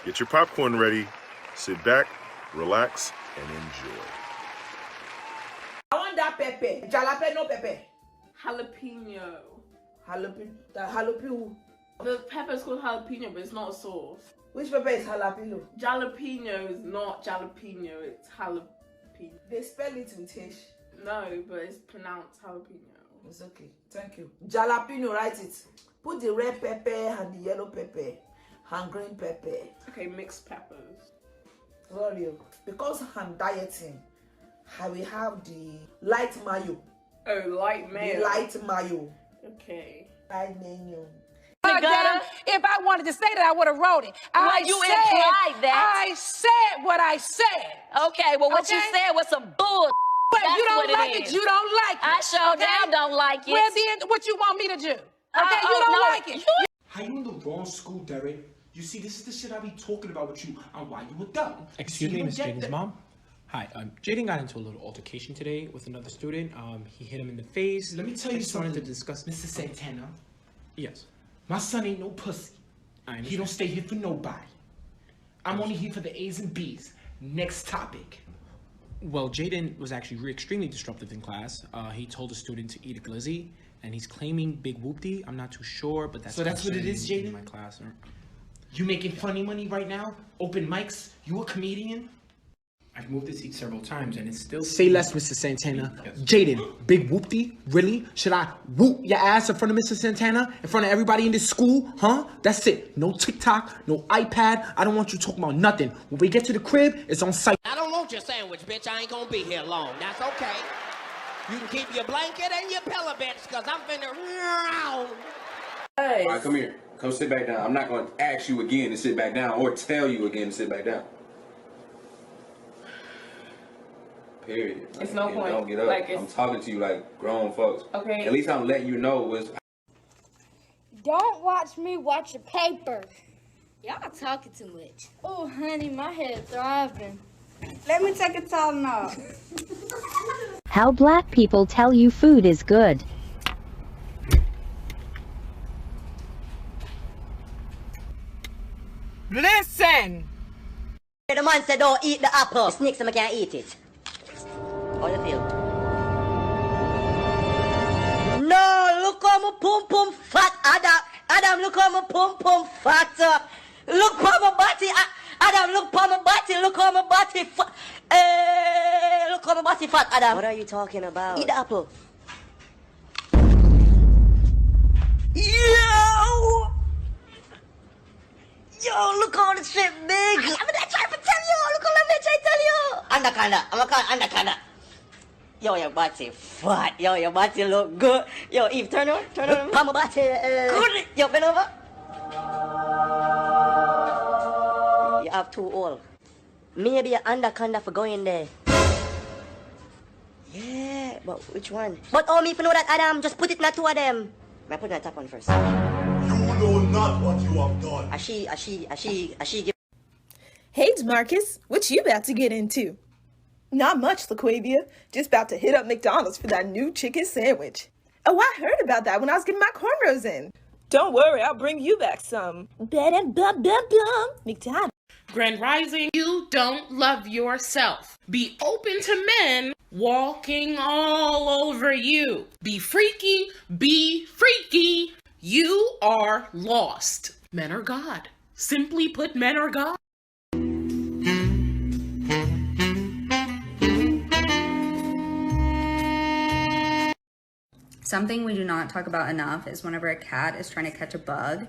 Get your popcorn ready, sit back, relax, and enjoy. I want that pepper. Jalapeno pepper. Jalapeno. Jalapeno. The pepper is called jalapeno, but it's not a sauce. Which pepper is jalapeno? Jalapeno is not jalapeno, it's jalapeno. They spell it with H. No, but it's pronounced jalapeno. It's okay. Thank you. Jalapeno, write it. Put the red pepper and the yellow pepper and green pepper. Okay, mixed peppers. Sorry, because I'm dieting, I will have the light mayo. Oh, light mayo. The light mayo. Okay. Light mayo. If I wanted to say that, I would have wrote it. You implied that. I said what I said. Okay, well, what you said was some bull. But That's you don't what it like is. it. You don't like it. I sure damn don't like it. What you want me to do? Okay, you don't like it. How you in the wrong school, Derek? You see, this is the shit I be talking about with you and why you were dumb. Excuse me, Miss Jaden's mom. Hi, Jaden got into a little altercation today with another student. He hit him in the face. Let me tell you just something. wanted to discuss. Mr. Santana. Yes. My son ain't no pussy. He don't stay here for nobody. I'm only here for the A's and B's. Next topic. Well, Jaden was actually extremely disruptive in class. He told a student to eat a glizzy, and he's claiming big whoopty. I'm not too sure, but that's So that's what it is, concerning Jaden? in my class. You making funny money right now? Open mics? You a comedian? I've moved the seat several times, and it's still... Say less, Mr. Santana. Yes. Jaden, big whoopty? Really? Should I whoop your ass in front of Mr. Santana? In front of everybody in this school? Huh? That's it. No TikTok, no iPad. I don't want you talking about nothing. When we get to the crib, it's on site. I don't want your sandwich, bitch. I ain't gonna be here long. That's okay. You can keep your blanket and your pillow, bitch, because I'm finna... All right, come here. Come sit back down. I'm not going to ask you again to sit back down or tell you again to sit back down. Period. It's no point. Don't get up. Like, I'm talking to you like grown folks. Okay. At least I'm letting you know what's... Don't watch me watch the paper. Y'all talking too much. Oh, honey, my head throbbing. Let me take a Tylenol. How black people tell you food is good. Listen. The man said don't eat the apple. The snakes, I can't eat it. How you feel? No, look how my pum pum fat, Adam. Adam, look how my pum pum fat. Look how my body. Adam, look how my body. Look how my body fat. Look how my body fat, Adam. What are you talking about? Eat the apple. Yo, look how this shit big. I'm not trying to tell you. Look how I'm trying to tell you. Anaconda. I'm gonna call it anaconda. Yo, your body fat. Yo, your body look good. Yo, Eve, turn on. Turn on. Mama body. Good. Yo, bend over. You have too old. Maybe an anaconda for going there. Yeah, but which one? But me if you know that, Adam, just put it in the two of them. I put it on the top one first. You know not what you have done. She give. Hey, Marcus, what you about to get into? Not much, LaQuavia. Just about to hit up McDonald's for that new chicken sandwich. Oh, I heard about that when I was getting my cornrows in. Don't worry, I'll bring you back some. McDonald's. Grand Rising, you don't love yourself. Be open to men walking all over you. Be freaky, be freaky. You are lost. Men are God. Simply put, men are God. Something we do not talk about enough is whenever a cat is trying to catch a bug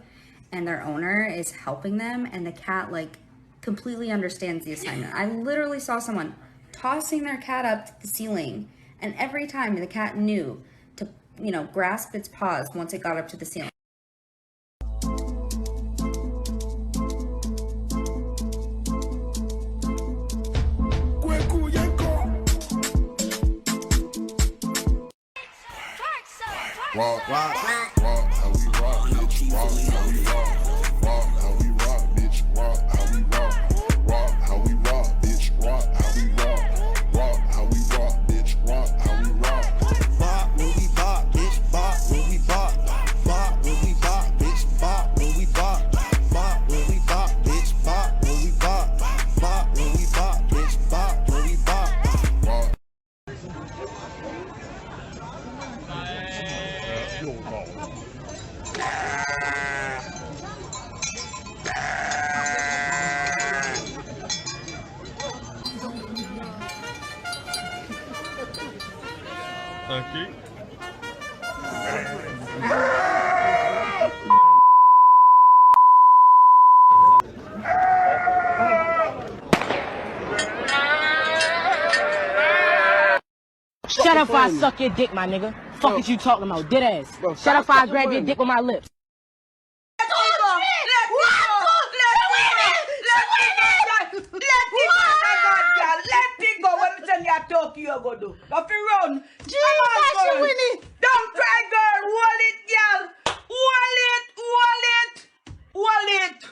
and their owner is helping them and the cat like completely understands the assignment. I literally saw someone tossing their cat up to the ceiling, and every time the cat knew to, grasp its paws once it got up to the ceiling. Rock, how we rock, bitch. Rock, how we rock. Rock, how we rock, bitch. Rock, how we rock. Rock, how we rock, bitch. Rock, how we rock. Rock, how we rock, bitch. Rock, how we rock. Bop when we bop, bitch. Bop when we bop. Bop when we bop, bitch. Bop when we bop. Bop when we bop, bitch. Bop when we bop. Bop when we bop, bitch. Bop when we bop. Rock. Aqui. Shut up, I suck your dick, my nigga. Fuck is you talking about, dead ass. Shut up, I grab your dick with my lips. Don't cry, girl. Hold it, girl. Hold it.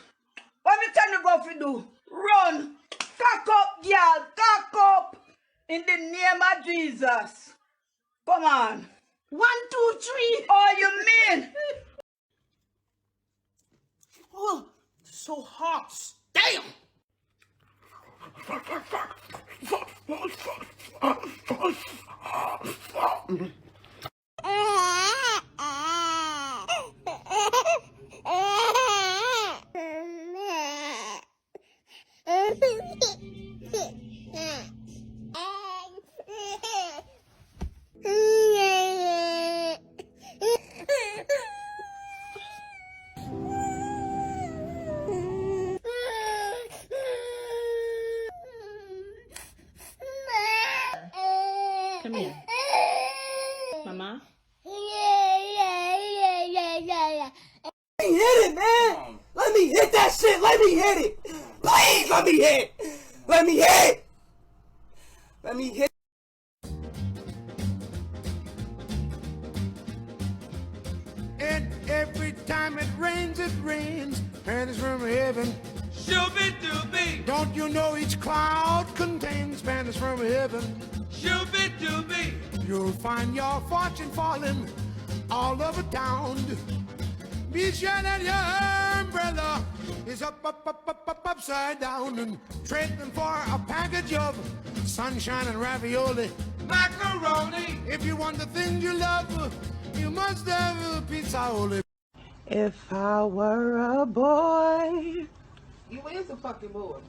What me tell you go for do? Run. Cock up, girl. Cock up. In the name of Jesus. Come on. 1, 2, 3. Oh, you mean? Oh, so hot. Damn. Come here. Mama? Let me hit it, man. Let me hit that shit. Let me hit it. Please, let me hit. Let me hit. Let me hit. And every time it rains, pennies from heaven. Shooby-dooby. Don't you know each cloud contains pennies from heaven? Shooby-dooby. You'll find your fortune falling all over town. Be sure that your umbrella is upside down, and trading for a package of sunshine and ravioli. Macaroni. If you want the things you love, you must have a pizza. If I were a boy. You is a fucking boy.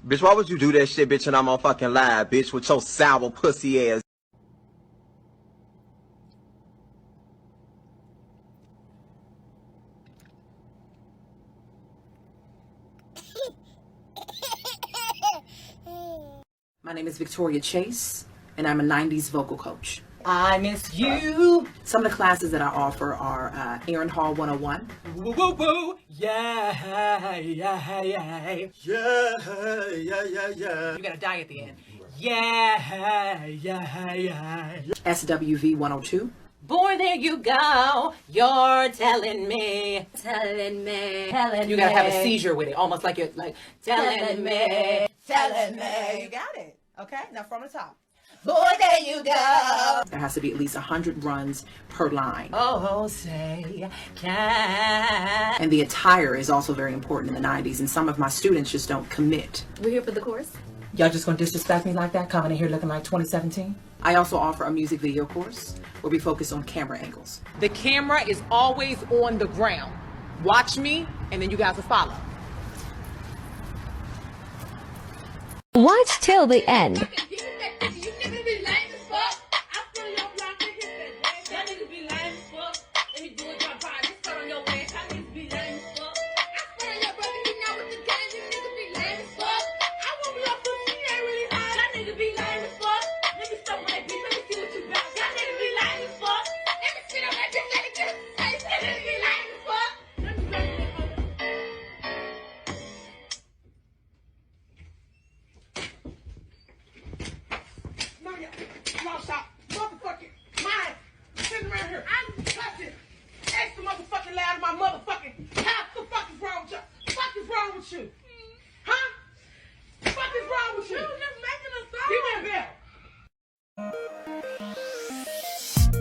Bitch, why would you do that shit, bitch, and I'm on fucking live, bitch, with your sour pussy ass? My name is Victoria Chase, and I'm a 90s vocal coach. I miss you. Some of the classes that I offer are Aaron Hall 101. Woo, woo, woo. Yeah. Yeah. You gotta die at the end. Yeah. SWV 102. Boy, there you go. You're telling me. You gotta have a seizure with it, almost like you're like telling me. You got it. Okay, now from the top. Boy, there you go. There has to be at least 100 runs per line. Oh, say, can. And the attire is also very important in the 90s, and some of my students just don't commit. We're here for the course. Y'all just gonna disrespect me like that, coming in here looking like 2017? I also offer a music video course where we focus on camera angles. The camera is always on the ground. Watch me, and then you guys will follow. Watch till the end.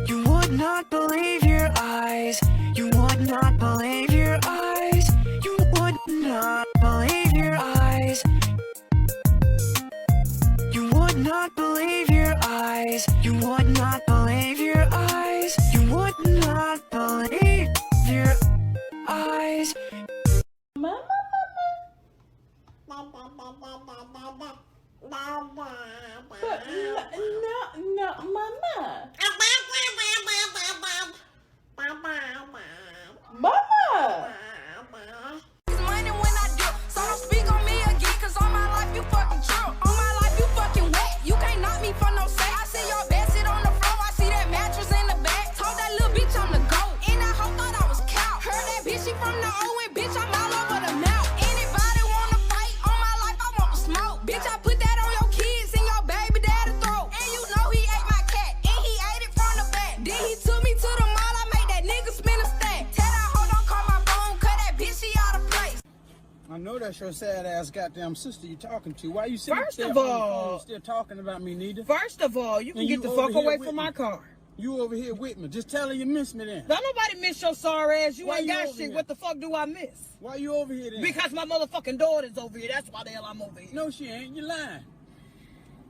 You would not believe your eyes. You would not believe your eyes. You would not believe your eyes. You would not believe your eyes. You would not believe your eyes. You would not believe your eyes. No, mama. Mama. Money when I do, so don't speak on me again, cause all my life you fucking true. All my life you fucking wet. You can't knock me for no say. I see your bed sit on the floor, I see that mattress in the back. Told that little bitch I'm the GOAT, and that hoe thought I was cow. Heard that bitch, she from the O, and bitch, I'm all over the mouth. Anybody wanna fight? All my life I want to smoke. Bitch, I put that on your kids and your baby daddy throat. And you know he ate my cat, and he ate it from the back. Then he took me to the mall, I made that nigga spin a stack. Tell that hoe don't call my phone, cause that bitch, she out of place. I know that's your sad ass goddamn sister you talking to. Why you sitting First there of on the all- phone still talking about me, Nita? First of all, you can And get the over fuck here away with from me. my car. You over here with me. Just tell her you miss me then. Don't nobody miss your sorry ass. You Why ain't you got over shit. here? What the fuck do I miss? Why you over here then? Because my motherfucking daughter's over here. That's why the hell I'm over here. No, she ain't. You lying.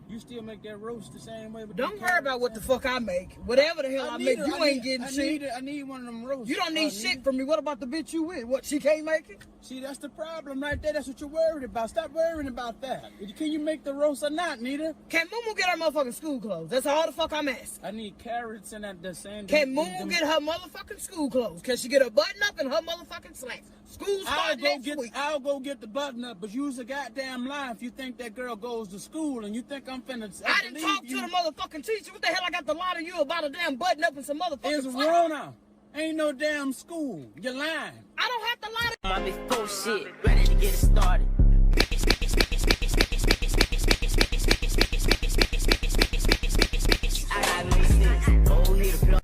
You still make that roast the same way with Don't worry about what the fuck I make. Whatever the hell I make, you ain't getting shit. I need one of them roasts. You don't need shit from me. What about the bitch you with? What, she can't make it? See, that's the problem right there. That's what you're worried about. Stop worrying about that. Can you make the roast or not, Nita? Can Mumu get her motherfucking school clothes? That's all the fuck I'm asking. I need carrots and at the same. Can Mumu get her motherfucking school clothes? Can she get her button up and her motherfucking slacks? School's starting next week. I'll go get the button up, but you's a goddamn lie if you think that girl goes to school and you think I'm finna. I didn't talk to the motherfucking teacher. What the hell I got to lie to you about a damn button up and some motherfucking It's slacks? Rona. Ain't no damn school. You're lying. I don't have to lie to Mommy full shit, ready to get it started. I got no sense. Go here to plug.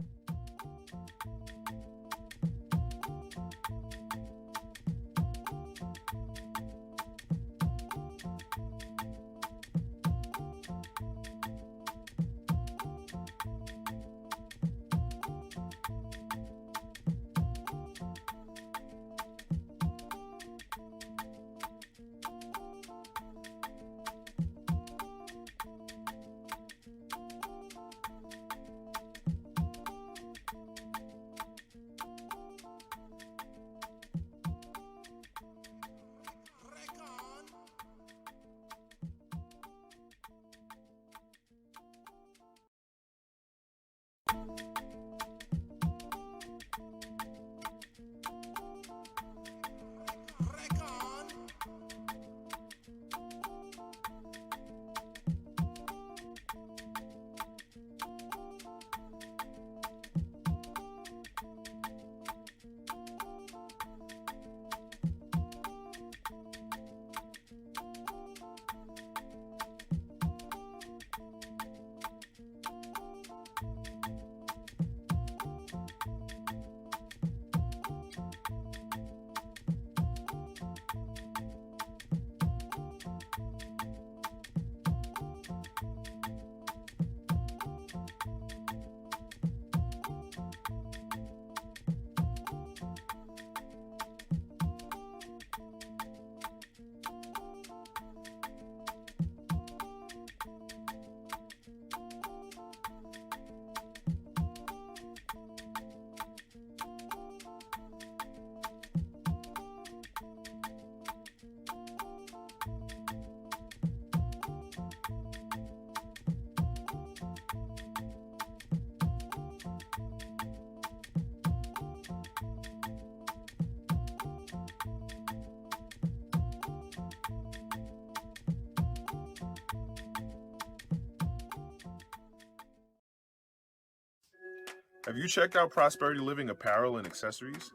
Have you checked out Prosperity Living apparel and accessories?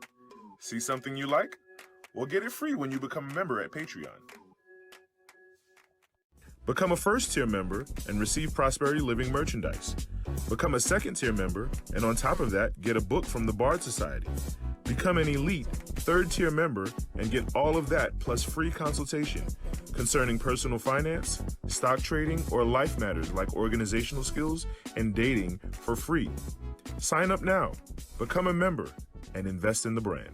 See something you like? Well, get it free when you become a member at Patreon. Become a first-tier member and receive Prosperity Living merchandise. Become a second-tier member, and on top of that, get a book from the Bard Society. Become an elite third-tier member and get all of that plus free consultation concerning personal finance, stock trading, or life matters like organizational skills and dating for free. Sign up now, become a member, and invest in the brand.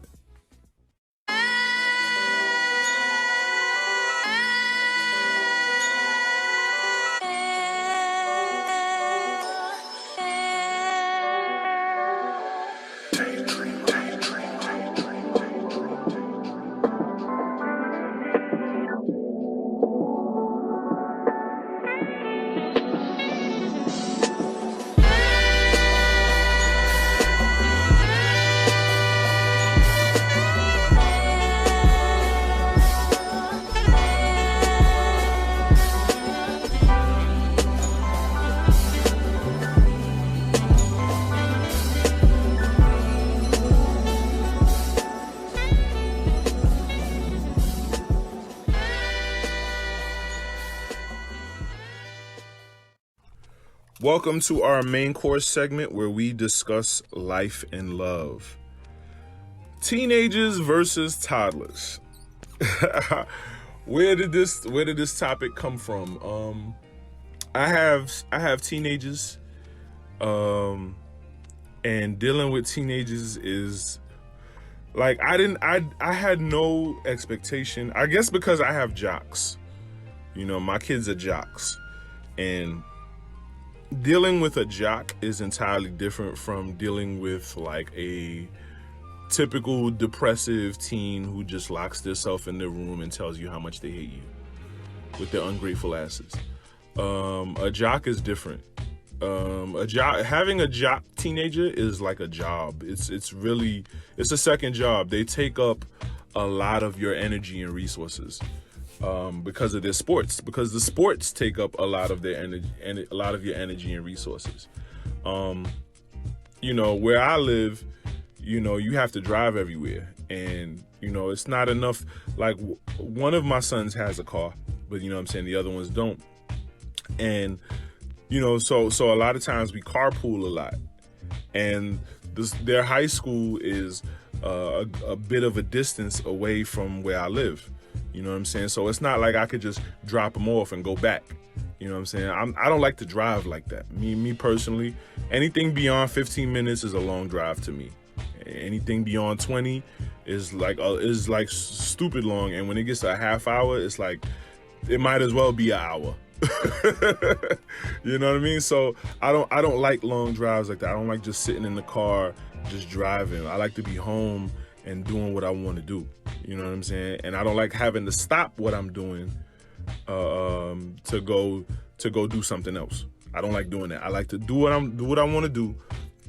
Welcome to our main course segment where we discuss life and love. Teenagers versus toddlers. Where did this topic come from? I have teenagers, and dealing with teenagers is like I had no expectation. I guess because I have jocks. You know, my kids are jocks, and dealing with a jock is entirely different from dealing with like a typical depressive teen who just locks themselves in their room and tells you how much they hate you with their ungrateful asses. A jock is different. Having a jock teenager is like a job. It's a second job. They take up a lot of your energy and resources. Because of their sports, because the sports take up a lot of their energy and a lot of your energy and resources. You know, where I live, you know, you have to drive everywhere, and you know, it's not enough. Like one of my sons has a car, but you know what I'm saying, the other ones don't. And you know, so a lot of times we carpool a lot, and their high school is a bit of a distance away from where I live. You know what I'm saying? So it's not like I could just drop them off and go back. You know what I'm saying? I don't like to drive like that. Me personally, anything beyond 15 minutes is a long drive to me. Anything beyond 20 is like stupid long. And when it gets to a half hour, it's like it might as well be an hour. You know what I mean? So I don't like long drives like that. I don't like just sitting in the car just driving. I like to be home and doing what I want to do. You know what I'm saying? And I don't like having to stop what I'm doing to go do something else. I don't like doing that. I like to do what I want to do,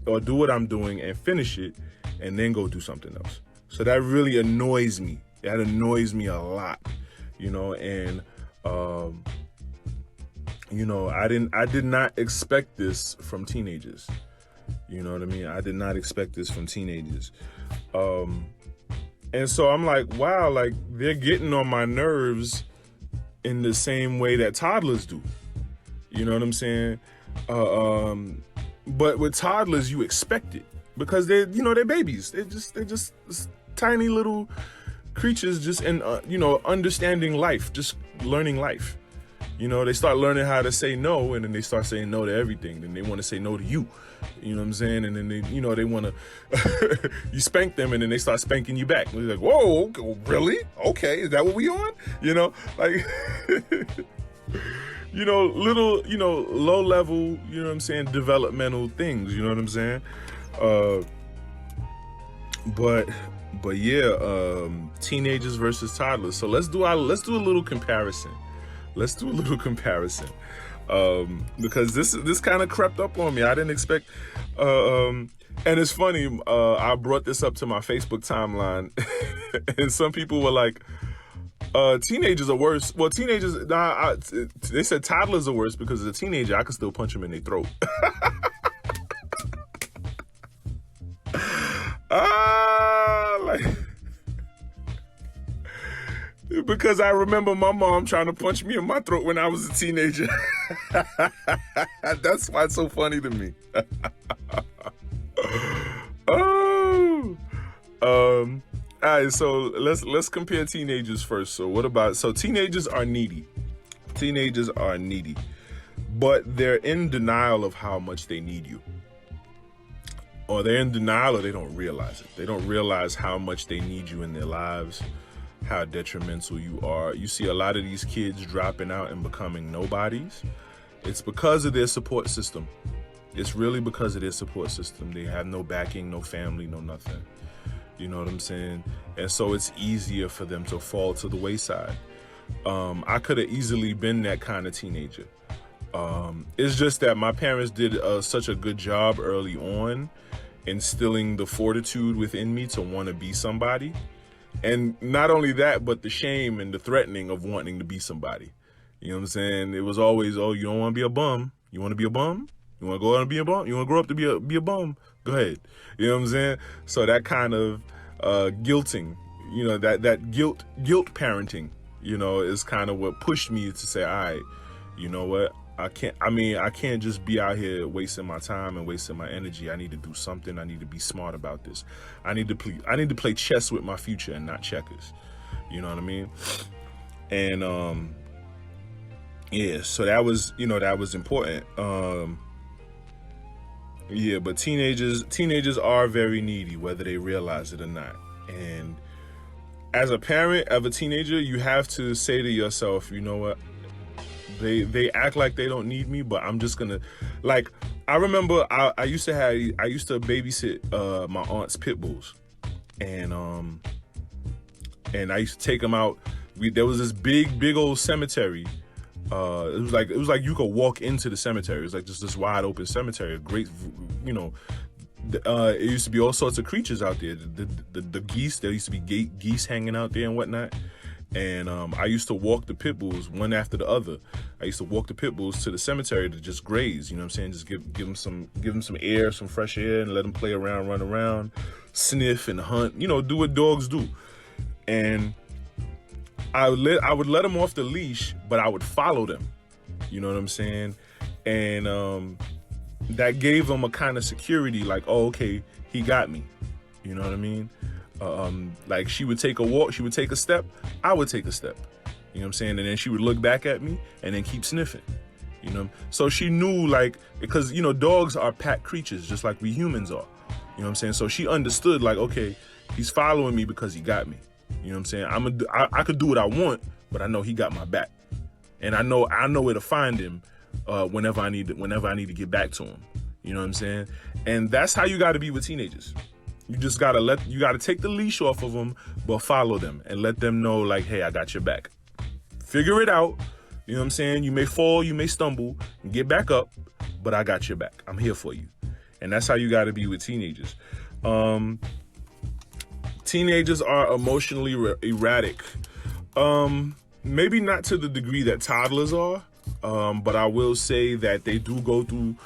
or do what I'm doing and finish it, and then go do something else. So that really annoys me. That annoys me a lot. You know, and you know, I did not expect this from teenagers. You know what I mean? I did not expect this from teenagers. And so I'm like, wow, like they're getting on my nerves in the same way that toddlers do. You know what I'm saying? But with toddlers, you expect it because they're babies. They're just tiny little creatures, just in, understanding life, just learning life. You know, they start learning how to say no, and then they start saying no to everything. Then they want to say no to you. You know what I'm saying? And then they want to, you spank them, and then they start spanking you back. And they're like, whoa, okay, really? Okay, is that what we on? You know, like, little, low level, you know what I'm saying, developmental things, you know what I'm saying? But yeah, teenagers versus toddlers. So let's do a little comparison. Because this kind of crept up on me. I didn't expect, and it's funny, I brought this up to my Facebook timeline, and some people were like, teenagers are worse. Well, teenagers, they said toddlers are worse because as a teenager, I could still punch them in their throat. Like, because I remember my mom trying to punch me in my throat when I was a teenager. That's why it's so funny to me. All right, so let's compare teenagers first. So teenagers are needy. Teenagers are needy, but they're in denial of how much they need you. Or they're in denial, or they don't realize it. They don't realize how much they need you in their lives, how detrimental you are. You see a lot of these kids dropping out and becoming nobodies. It's because of their support system. It's really because of their support system. They have no backing, no family, no nothing. You know what I'm saying? And so it's easier for them to fall to the wayside. I could have easily been that kind of teenager. It's just that my parents did such a good job early on instilling the fortitude within me to want to be somebody. And not only that, but the shame and the threatening of wanting to be somebody. You know what I'm saying? It was always, oh, you don't want to be a bum? You want to be a bum? You want to go out and be a bum? You want to grow up to be a bum? Go ahead. You know what I'm saying? So that kind of guilting, you know, that guilt parenting, you know, is kind of what pushed me to say, all right, you know what? I can't just be out here wasting my time and wasting my energy. I need to do something. I need to be smart about this. I need to play chess with my future and not checkers. You know what I mean? And yeah, so that was important. Yeah, but teenagers are very needy, whether they realize it or not. And as a parent of a teenager, you have to say to yourself, you know what? They act like they don't need me, but I'm just gonna, like, I remember I used to babysit my aunt's pit bulls, and I used to take them out. There was this big old cemetery. It was like you could walk into the cemetery. It was like just this wide open cemetery. A great, you know, it used to be all sorts of creatures out there. The geese. There used to be geese hanging out there and whatnot. And I used to walk the pit bulls one after the other. I used to walk the pit bulls to the cemetery to just graze. You know what I'm saying? Just give them some air, some fresh air, and let them play around, run around, sniff and hunt. You know, do what dogs do. And I would let them off the leash, but I would follow them. You know what I'm saying? And that gave them a kind of security, like, oh, okay, he got me. You know what I mean? Like she would take a walk, she would take a step, I would take a step. You know what I'm saying? And then she would look back at me and then keep sniffing. You know? So she knew, like, because, you know, dogs are pack creatures just like we humans are. You know what I'm saying? So she understood, like, okay, he's following me because he got me. You know what I'm saying? I could do what I want, but I know he got my back. And I know where to find him whenever I need to get back to him. You know what I'm saying? And that's how you got to be with teenagers. You just got to take the leash off of them, but follow them and let them know, like, hey, I got your back. Figure it out. You know what I'm saying? You may fall, you may stumble, and get back up, but I got your back. I'm here for you. And that's how you got to be with teenagers. Teenagers are emotionally erratic. Maybe not to the degree that toddlers are, but I will say that they do go through,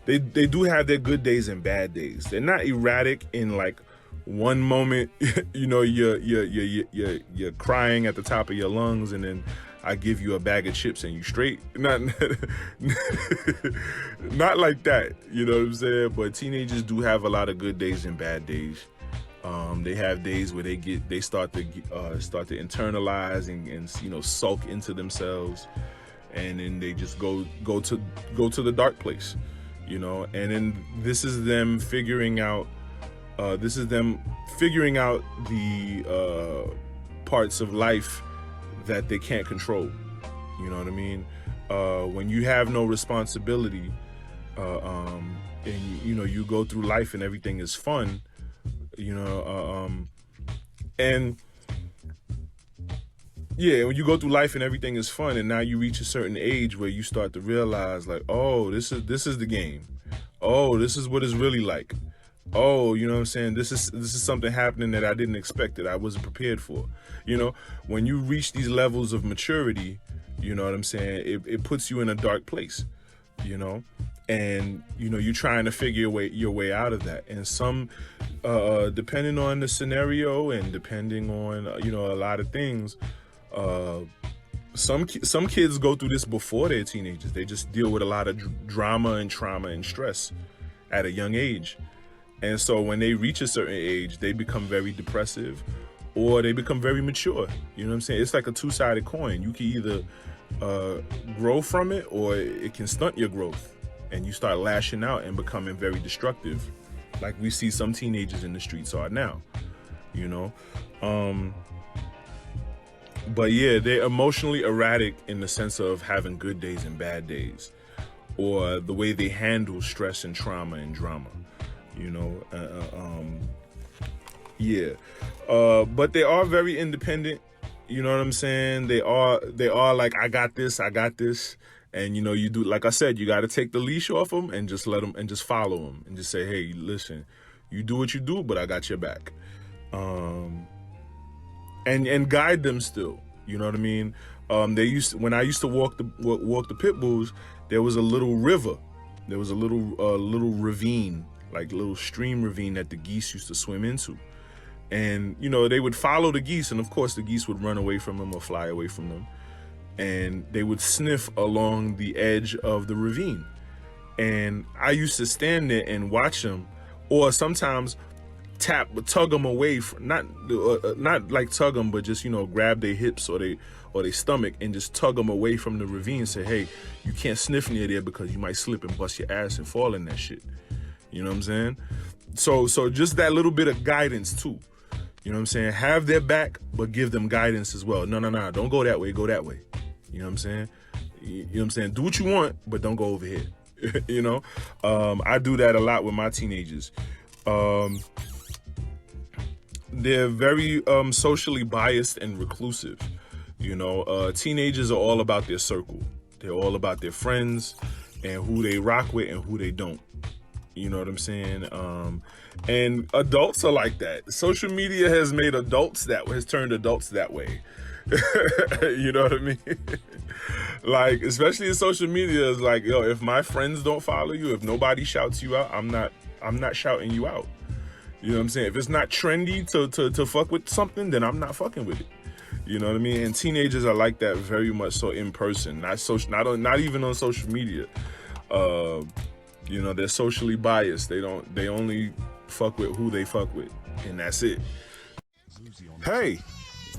they do have their good days and bad days. They're not erratic in, like, one moment, you know, you're crying at the top of your lungs, and then I give you a bag of chips and you straight. Not like that, you know what I'm saying? But teenagers do have a lot of good days and bad days. They have days where they start to internalize and you know, sulk into themselves, and then they just go to the dark place, you know. And then this is them figuring out the parts of life that they can't control. You know what I mean? When you have no responsibility, and you know, you go through life and everything is fun. You know, and yeah, when you go through life and everything is fun, and now you reach a certain age where you start to realize, like, oh, this is the game. Oh, this is what it's really like. Oh, you know what I'm saying? This is something happening that I didn't expect, that I wasn't prepared for. You know, when you reach these levels of maturity, you know what I'm saying? It puts you in a dark place, you know? And, you know, you're trying to figure your way out of that. And some depending on the scenario and depending on a lot of things, some kids go through this before they're teenagers. They just deal with a lot of drama and trauma and stress at a young age. And so when they reach a certain age, they become very depressive or they become very mature. You know what I'm saying? It's like a two-sided coin. You can either grow from it or it can stunt your growth and you start lashing out and becoming very destructive, like we see some teenagers in the streets are now, But yeah, they're emotionally erratic in the sense of having good days and bad days, or the way they handle stress and trauma and drama, but they are very independent. You know what I'm saying? They are like, I got this. And, you do, like I said, you got to take the leash off them and just let them and just follow them and just say, hey, listen, you do what you do, but I got your back. And guide them still. You know what I mean? When I used to walk the pit bulls, there was a little river. There was a little ravine, like a little stream ravine that the geese used to swim into. And, they would follow the geese. And of course the geese would run away from them or fly away from them. And they would sniff along the edge of the ravine. And I used to stand there and watch them, or sometimes tug them away from, not like tug them, but just, grab their hips or their stomach and just tug them away from the ravine and say, hey, you can't sniff near there because you might slip and bust your ass and fall in that shit. You know what I'm saying? So just that little bit of guidance too. You know what I'm saying? Have their back, but give them guidance as well. No, don't go that way, go that way. You know what I'm saying? You know what I'm saying? Do what you want, but don't go over here. I do that a lot with my teenagers. They're very socially biased and reclusive. Teenagers are all about their circle. They're all about their friends and who they rock with and who they don't. You know what I'm saying? And adults are like that. Social media has made has turned adults that way. You know what I mean? Like, especially in social media, it's like, yo, if my friends don't follow you, if nobody shouts you out, I'm not shouting you out. You know what I'm saying? If it's not trendy to fuck with something, then I'm not fucking with it. You know what I mean? And teenagers are like that very much so in person, not even on social media. They're socially biased. They only fuck with who they fuck with, and that's it. Hey,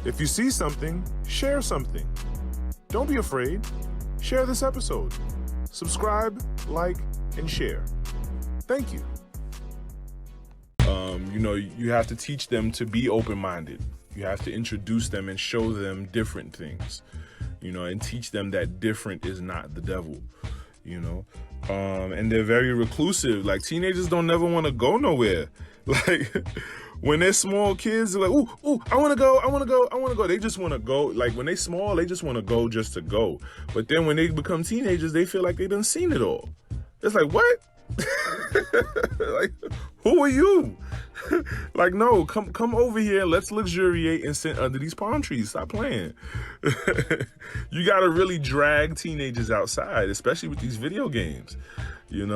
if you see something, share something. Don't be afraid. Share this episode. Subscribe, like, and share. Thank you. You have to teach them to be open-minded. You have to introduce them and show them different things, and teach them that different is not the devil, and they're very reclusive. Like, teenagers don't never want to go nowhere. Like, when they're small kids, they're like, ooh, I want to go. They just want to go. Like, when they're small, they just want to go just to go. But then when they become teenagers, they feel like they done seen it all. It's like, what? Like, who are you? Like, no, come over here. Let's luxuriate and sit under these palm trees. Stop playing. You got to really drag teenagers outside, especially with these video games. You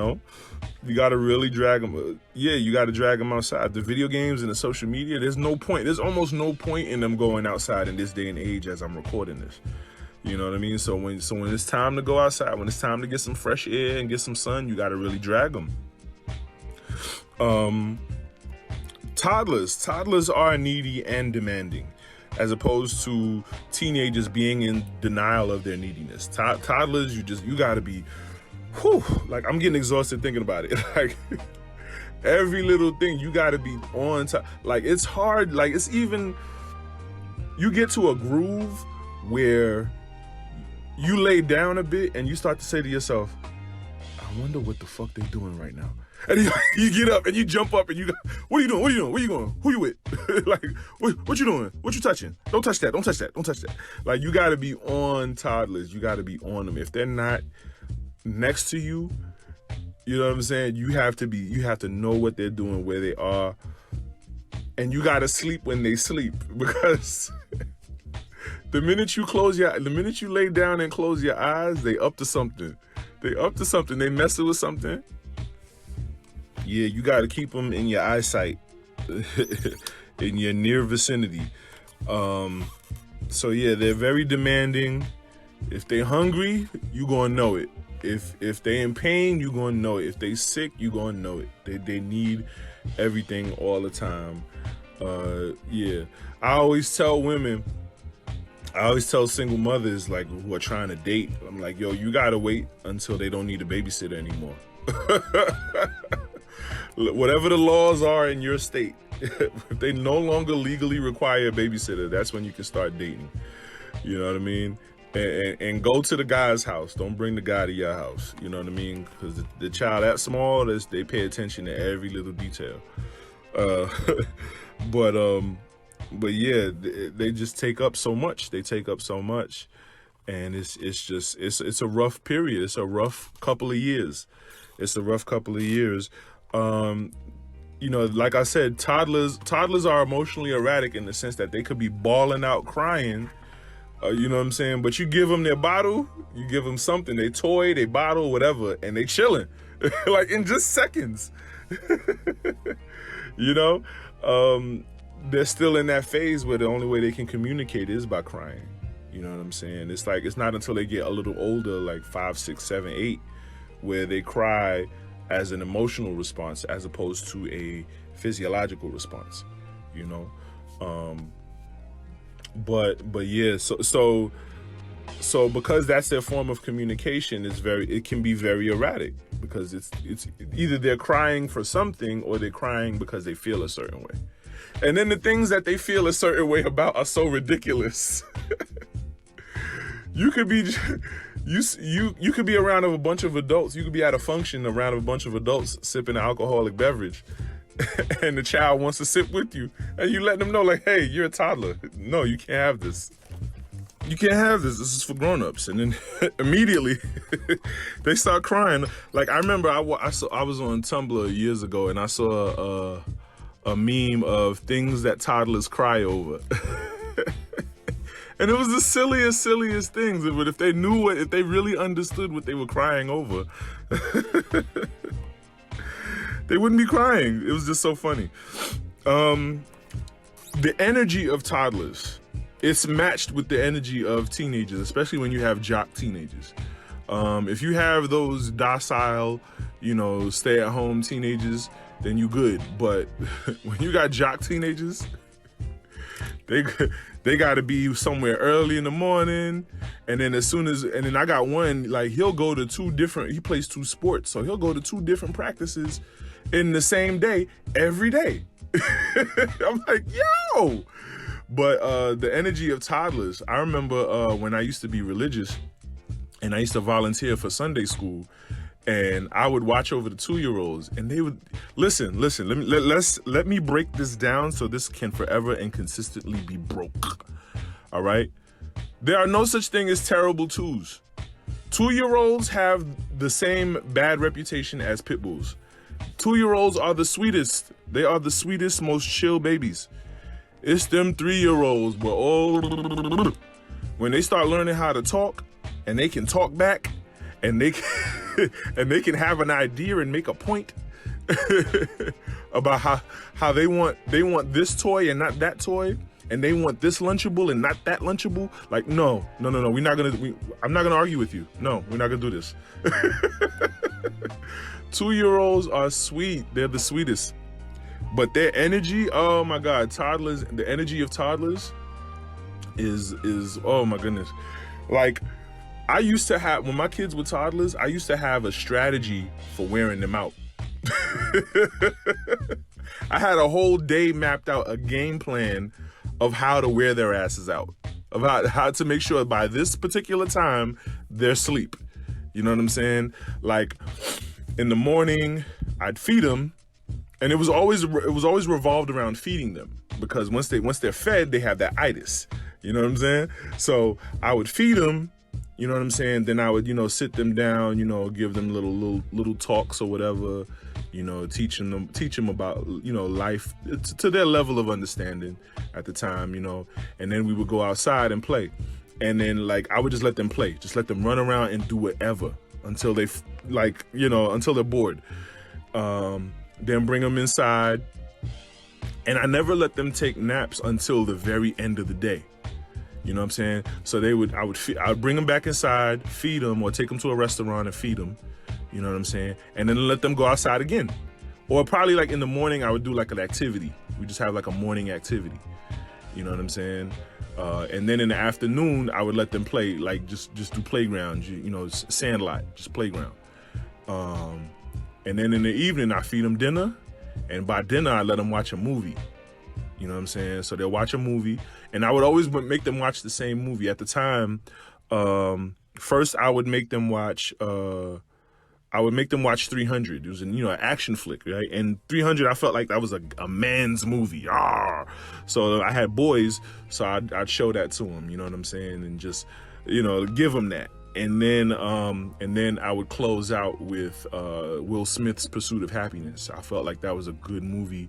got to really drag them. Yeah, you got to drag them outside. The video games and the social media, there's no point. There's almost no point in them going outside in this day and age as I'm recording this. You know what I mean? So when it's time to go outside, when it's time to get some fresh air and get some sun, you got to really drag them. Toddlers are needy and demanding, as opposed to teenagers being in denial of their neediness. Toddlers, you got to be, like, I'm getting exhausted thinking about it. Like, every little thing, you got to be on top. Like, it's hard. Like, it's even, you get to a groove where you lay down a bit and you start to say to yourself, I wonder what the fuck they doing right now. And you get up and you jump up and you go, what are you doing? What are you doing? Where you going? Who you with? Like, what you doing? What you touching? Don't touch that. Don't touch that. Don't touch that. Like, you got to be on toddlers. You got to be on them. If they're not next to you, you know what I'm saying? You have to know what they're doing, where they are. And you got to sleep when they sleep, because the minute you lay down and close your eyes, they up to something. They messing with something. Yeah, you got to keep them in your eyesight. in your near vicinity. So yeah, they're very demanding. If they hungry, you gonna know it. If they in pain, you gonna know it. If they sick, you gonna know it. They need everything all the time. Yeah, I always tell single mothers like who are trying to date, I'm like, yo, you gotta wait until they don't need a babysitter anymore. Whatever the laws are in your state, if they no longer legally require a babysitter, that's when you can start dating. You know what I mean? And go to the guy's house. Don't bring the guy to your house. You know what I mean? Because the child that small, they pay attention to every little detail. But yeah, they just take up so much. They take up so much, and it's a rough period. It's a rough couple of years. You know, like I said, toddlers are emotionally erratic in the sense that they could be bawling out, crying. You know what I'm saying? But you give them their bottle, you give them something, they toy, they bottle, whatever, and they chilling, like in just seconds. You know, they're still in that phase where the only way they can communicate is by crying. You know what I'm saying? It's like, it's not until they get a little older, like 5, 6, 7, 8, where they cry as an emotional response as opposed to a physiological response, you know? But yeah, so because that's their form of communication, it can be very erratic, because it's either they're crying for something or they're crying because they feel a certain way. And then the things that they feel a certain way about are so ridiculous. You could be around a bunch of adults. You could be at a function around a bunch of adults sipping an alcoholic beverage, and the child wants to sit with you, and you let them know, like, hey, you're a toddler. No, you can't have this. You can't have this. This is for grown-ups. And then immediately they start crying. Like, I remember I was on Tumblr years ago, and I saw a meme of things that toddlers cry over. And it was the silliest things. But if they knew if they really understood what they were crying over, they wouldn't be crying. It was just so funny. The energy of toddlers, it's matched with the energy of teenagers, especially when you have jock teenagers. If you have those docile, you know, stay-at-home teenagers, then you good. But when you got jock teenagers, they got to be somewhere early in the morning, and then then I got one, like, he plays 2 sports, so he'll go to 2 different practices in the same day, every day. I'm like, yo! But the energy of toddlers, I remember when I used to be religious, and I used to volunteer for Sunday school, and I would watch over the 2-year-olds, and they would listen. Let me break this down so this can forever and consistently be broke. All right, there are no such thing as terrible 2s. 2-year-olds have the same bad reputation as pit bulls. 2-year-olds are the sweetest. They are the sweetest, most chill babies. It's them 3-year-olds, but when they start learning how to talk, and they can talk back, and they can have an idea and make a point about how they want this toy and not that toy, and they want this Lunchable and not that Lunchable. Like, no, I'm not gonna argue with you. No, we're not gonna do this. 2-year-olds are sweet. They're the sweetest. But their energy, oh my God, toddlers, the energy of toddlers is oh my goodness. Like, I used to have, when my kids were toddlers, I used to have a strategy for wearing them out. I had a whole day mapped out, a game plan of how to wear their asses out, of how to make sure by this particular time they're asleep. You know what I'm saying? Like, in the morning, I'd feed them, and it was always revolved around feeding them, because once they're fed, they have that itis. You know what I'm saying? So I would feed them. You know what I'm saying? Then I would, sit them down, give them little talks or whatever, teach them about, life to their level of understanding at the time, and then we would go outside and play. And then, like, I would just let them play, just let them run around and do whatever until they, until they're bored. Then bring them inside, And I never let them take naps until the very end of the day. You know what I'm saying? So I would bring them back inside, feed them, or take them to a restaurant and feed them. You know what I'm saying? And then let them go outside again. Or probably like in the morning, I would do like an activity. We just have like a morning activity. You know what I'm saying? And then in the afternoon, I would let them play, like just do playground, you know, sandlot, just playground. And then in the evening, I feed them dinner. And by dinner, I let them watch a movie. You know what I'm saying? So they'll watch a movie. And I would always make them watch the same movie. At the time, first I would make them watch 300. It was an action flick, right? And 300, I felt like that was a man's movie. So I had boys, so I'd show that to them, you know what I'm saying? And just, give them that. And then I would close out with Will Smith's Pursuit of Happiness. I felt like that was a good movie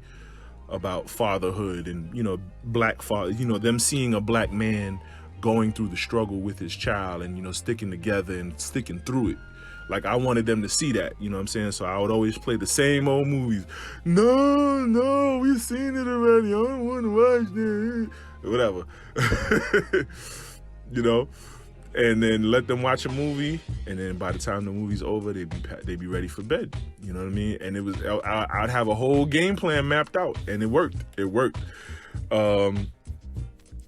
about fatherhood and, black father, them seeing a black man going through the struggle with his child and, sticking together and sticking through it. Like, I wanted them to see that, you know what I'm saying? So I would always play the same old movies. No, we've seen it already. I don't want to watch that. Whatever. And then let them watch a movie, and then by the time the movie's over, they'd be ready for bed. You know what I mean? And I'd have a whole game plan mapped out, and it worked.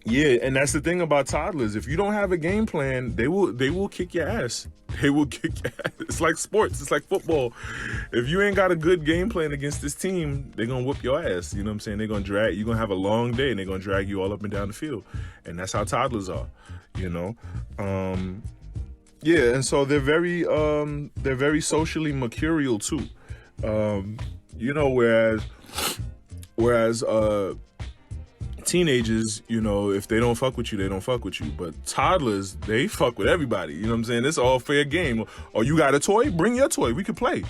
Yeah, and that's the thing about toddlers. If you don't have a game plan, they will kick your ass. They will kick your ass. It's like sports. It's like football. If you ain't got a good game plan against this team, they're going to whoop your ass. You know what I'm saying? They're going to drag, you're going to have a long day, and they're going to drag you all up and down the field. And that's how toddlers are, Yeah, and so they're very socially mercurial too. Whereas teenagers, if they don't fuck with you, they don't fuck with you. But toddlers, they fuck with everybody. You know what I'm saying? It's all fair game. Oh, you got a toy? Bring your toy. We can play.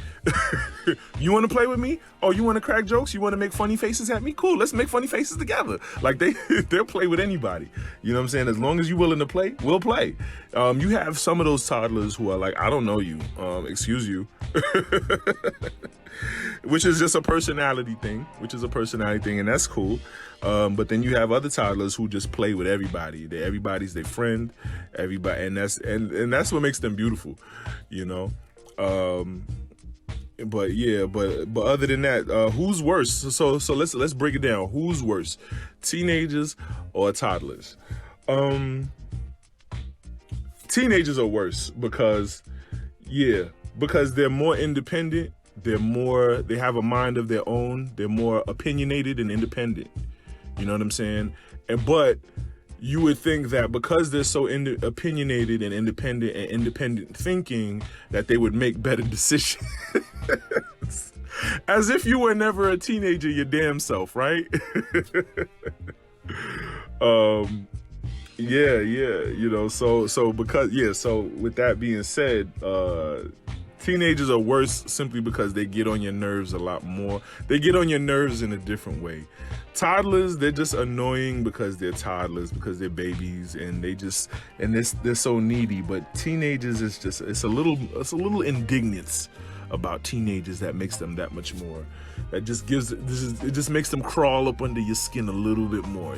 You want to play with me? Oh, you want to crack jokes? You want to make funny faces at me? Cool, let's make funny faces together. Like, they'll play with anybody. You know what I'm saying? As long as you're willing to play, we'll play. You have some of those toddlers who are like, I don't know you. Excuse you. Which is just a personality thing, and that's cool. But then you have other toddlers who just play with everybody. Everybody's their friend, everybody, and that's what makes them beautiful, But other than that, who's worse? So let's break it down. Who's worse, teenagers or toddlers? Teenagers are worse because they're more independent. They have a mind of their own. They're more opinionated and independent. You know what I'm saying? But you would think that because they're so opinionated and independent thinking, that they would make better decisions. As if you were never a teenager your damn self, right? So with that being said, teenagers are worse simply because they get on your nerves a lot more. They get on your nerves in a different way. Toddlers, they're just annoying because they're toddlers, because they're babies, and they're so needy. But teenagers, it's a little indignance about teenagers that makes them that much more. That just it just makes them crawl up under your skin a little bit more,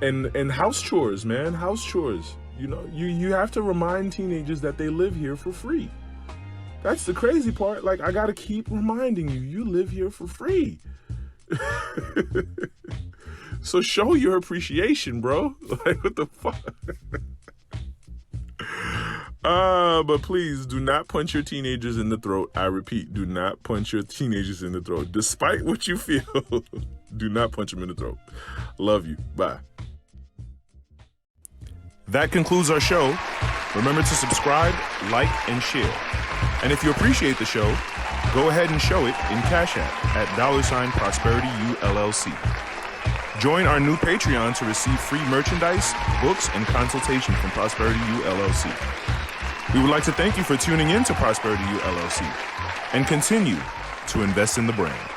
And house chores, man, house chores. You have to remind teenagers that they live here for free. That's the crazy part. Like, I gotta keep reminding you live here for free. So show your appreciation, bro. Like, what the fuck? But please do not punch your teenagers in the throat. I repeat, do not punch your teenagers in the throat. Despite what you feel, do not punch them in the throat. Love you. Bye. That concludes our show. Remember to subscribe, like, and share. And if you appreciate the show, go ahead and show it in CASHAPP at $Prosperityullc. Join our new Patreon to receive free merchandise, books, and consultation from Prosperity ULLC. We would like to thank you for tuning in to Prosperity ULLC and continue to invest in the brand.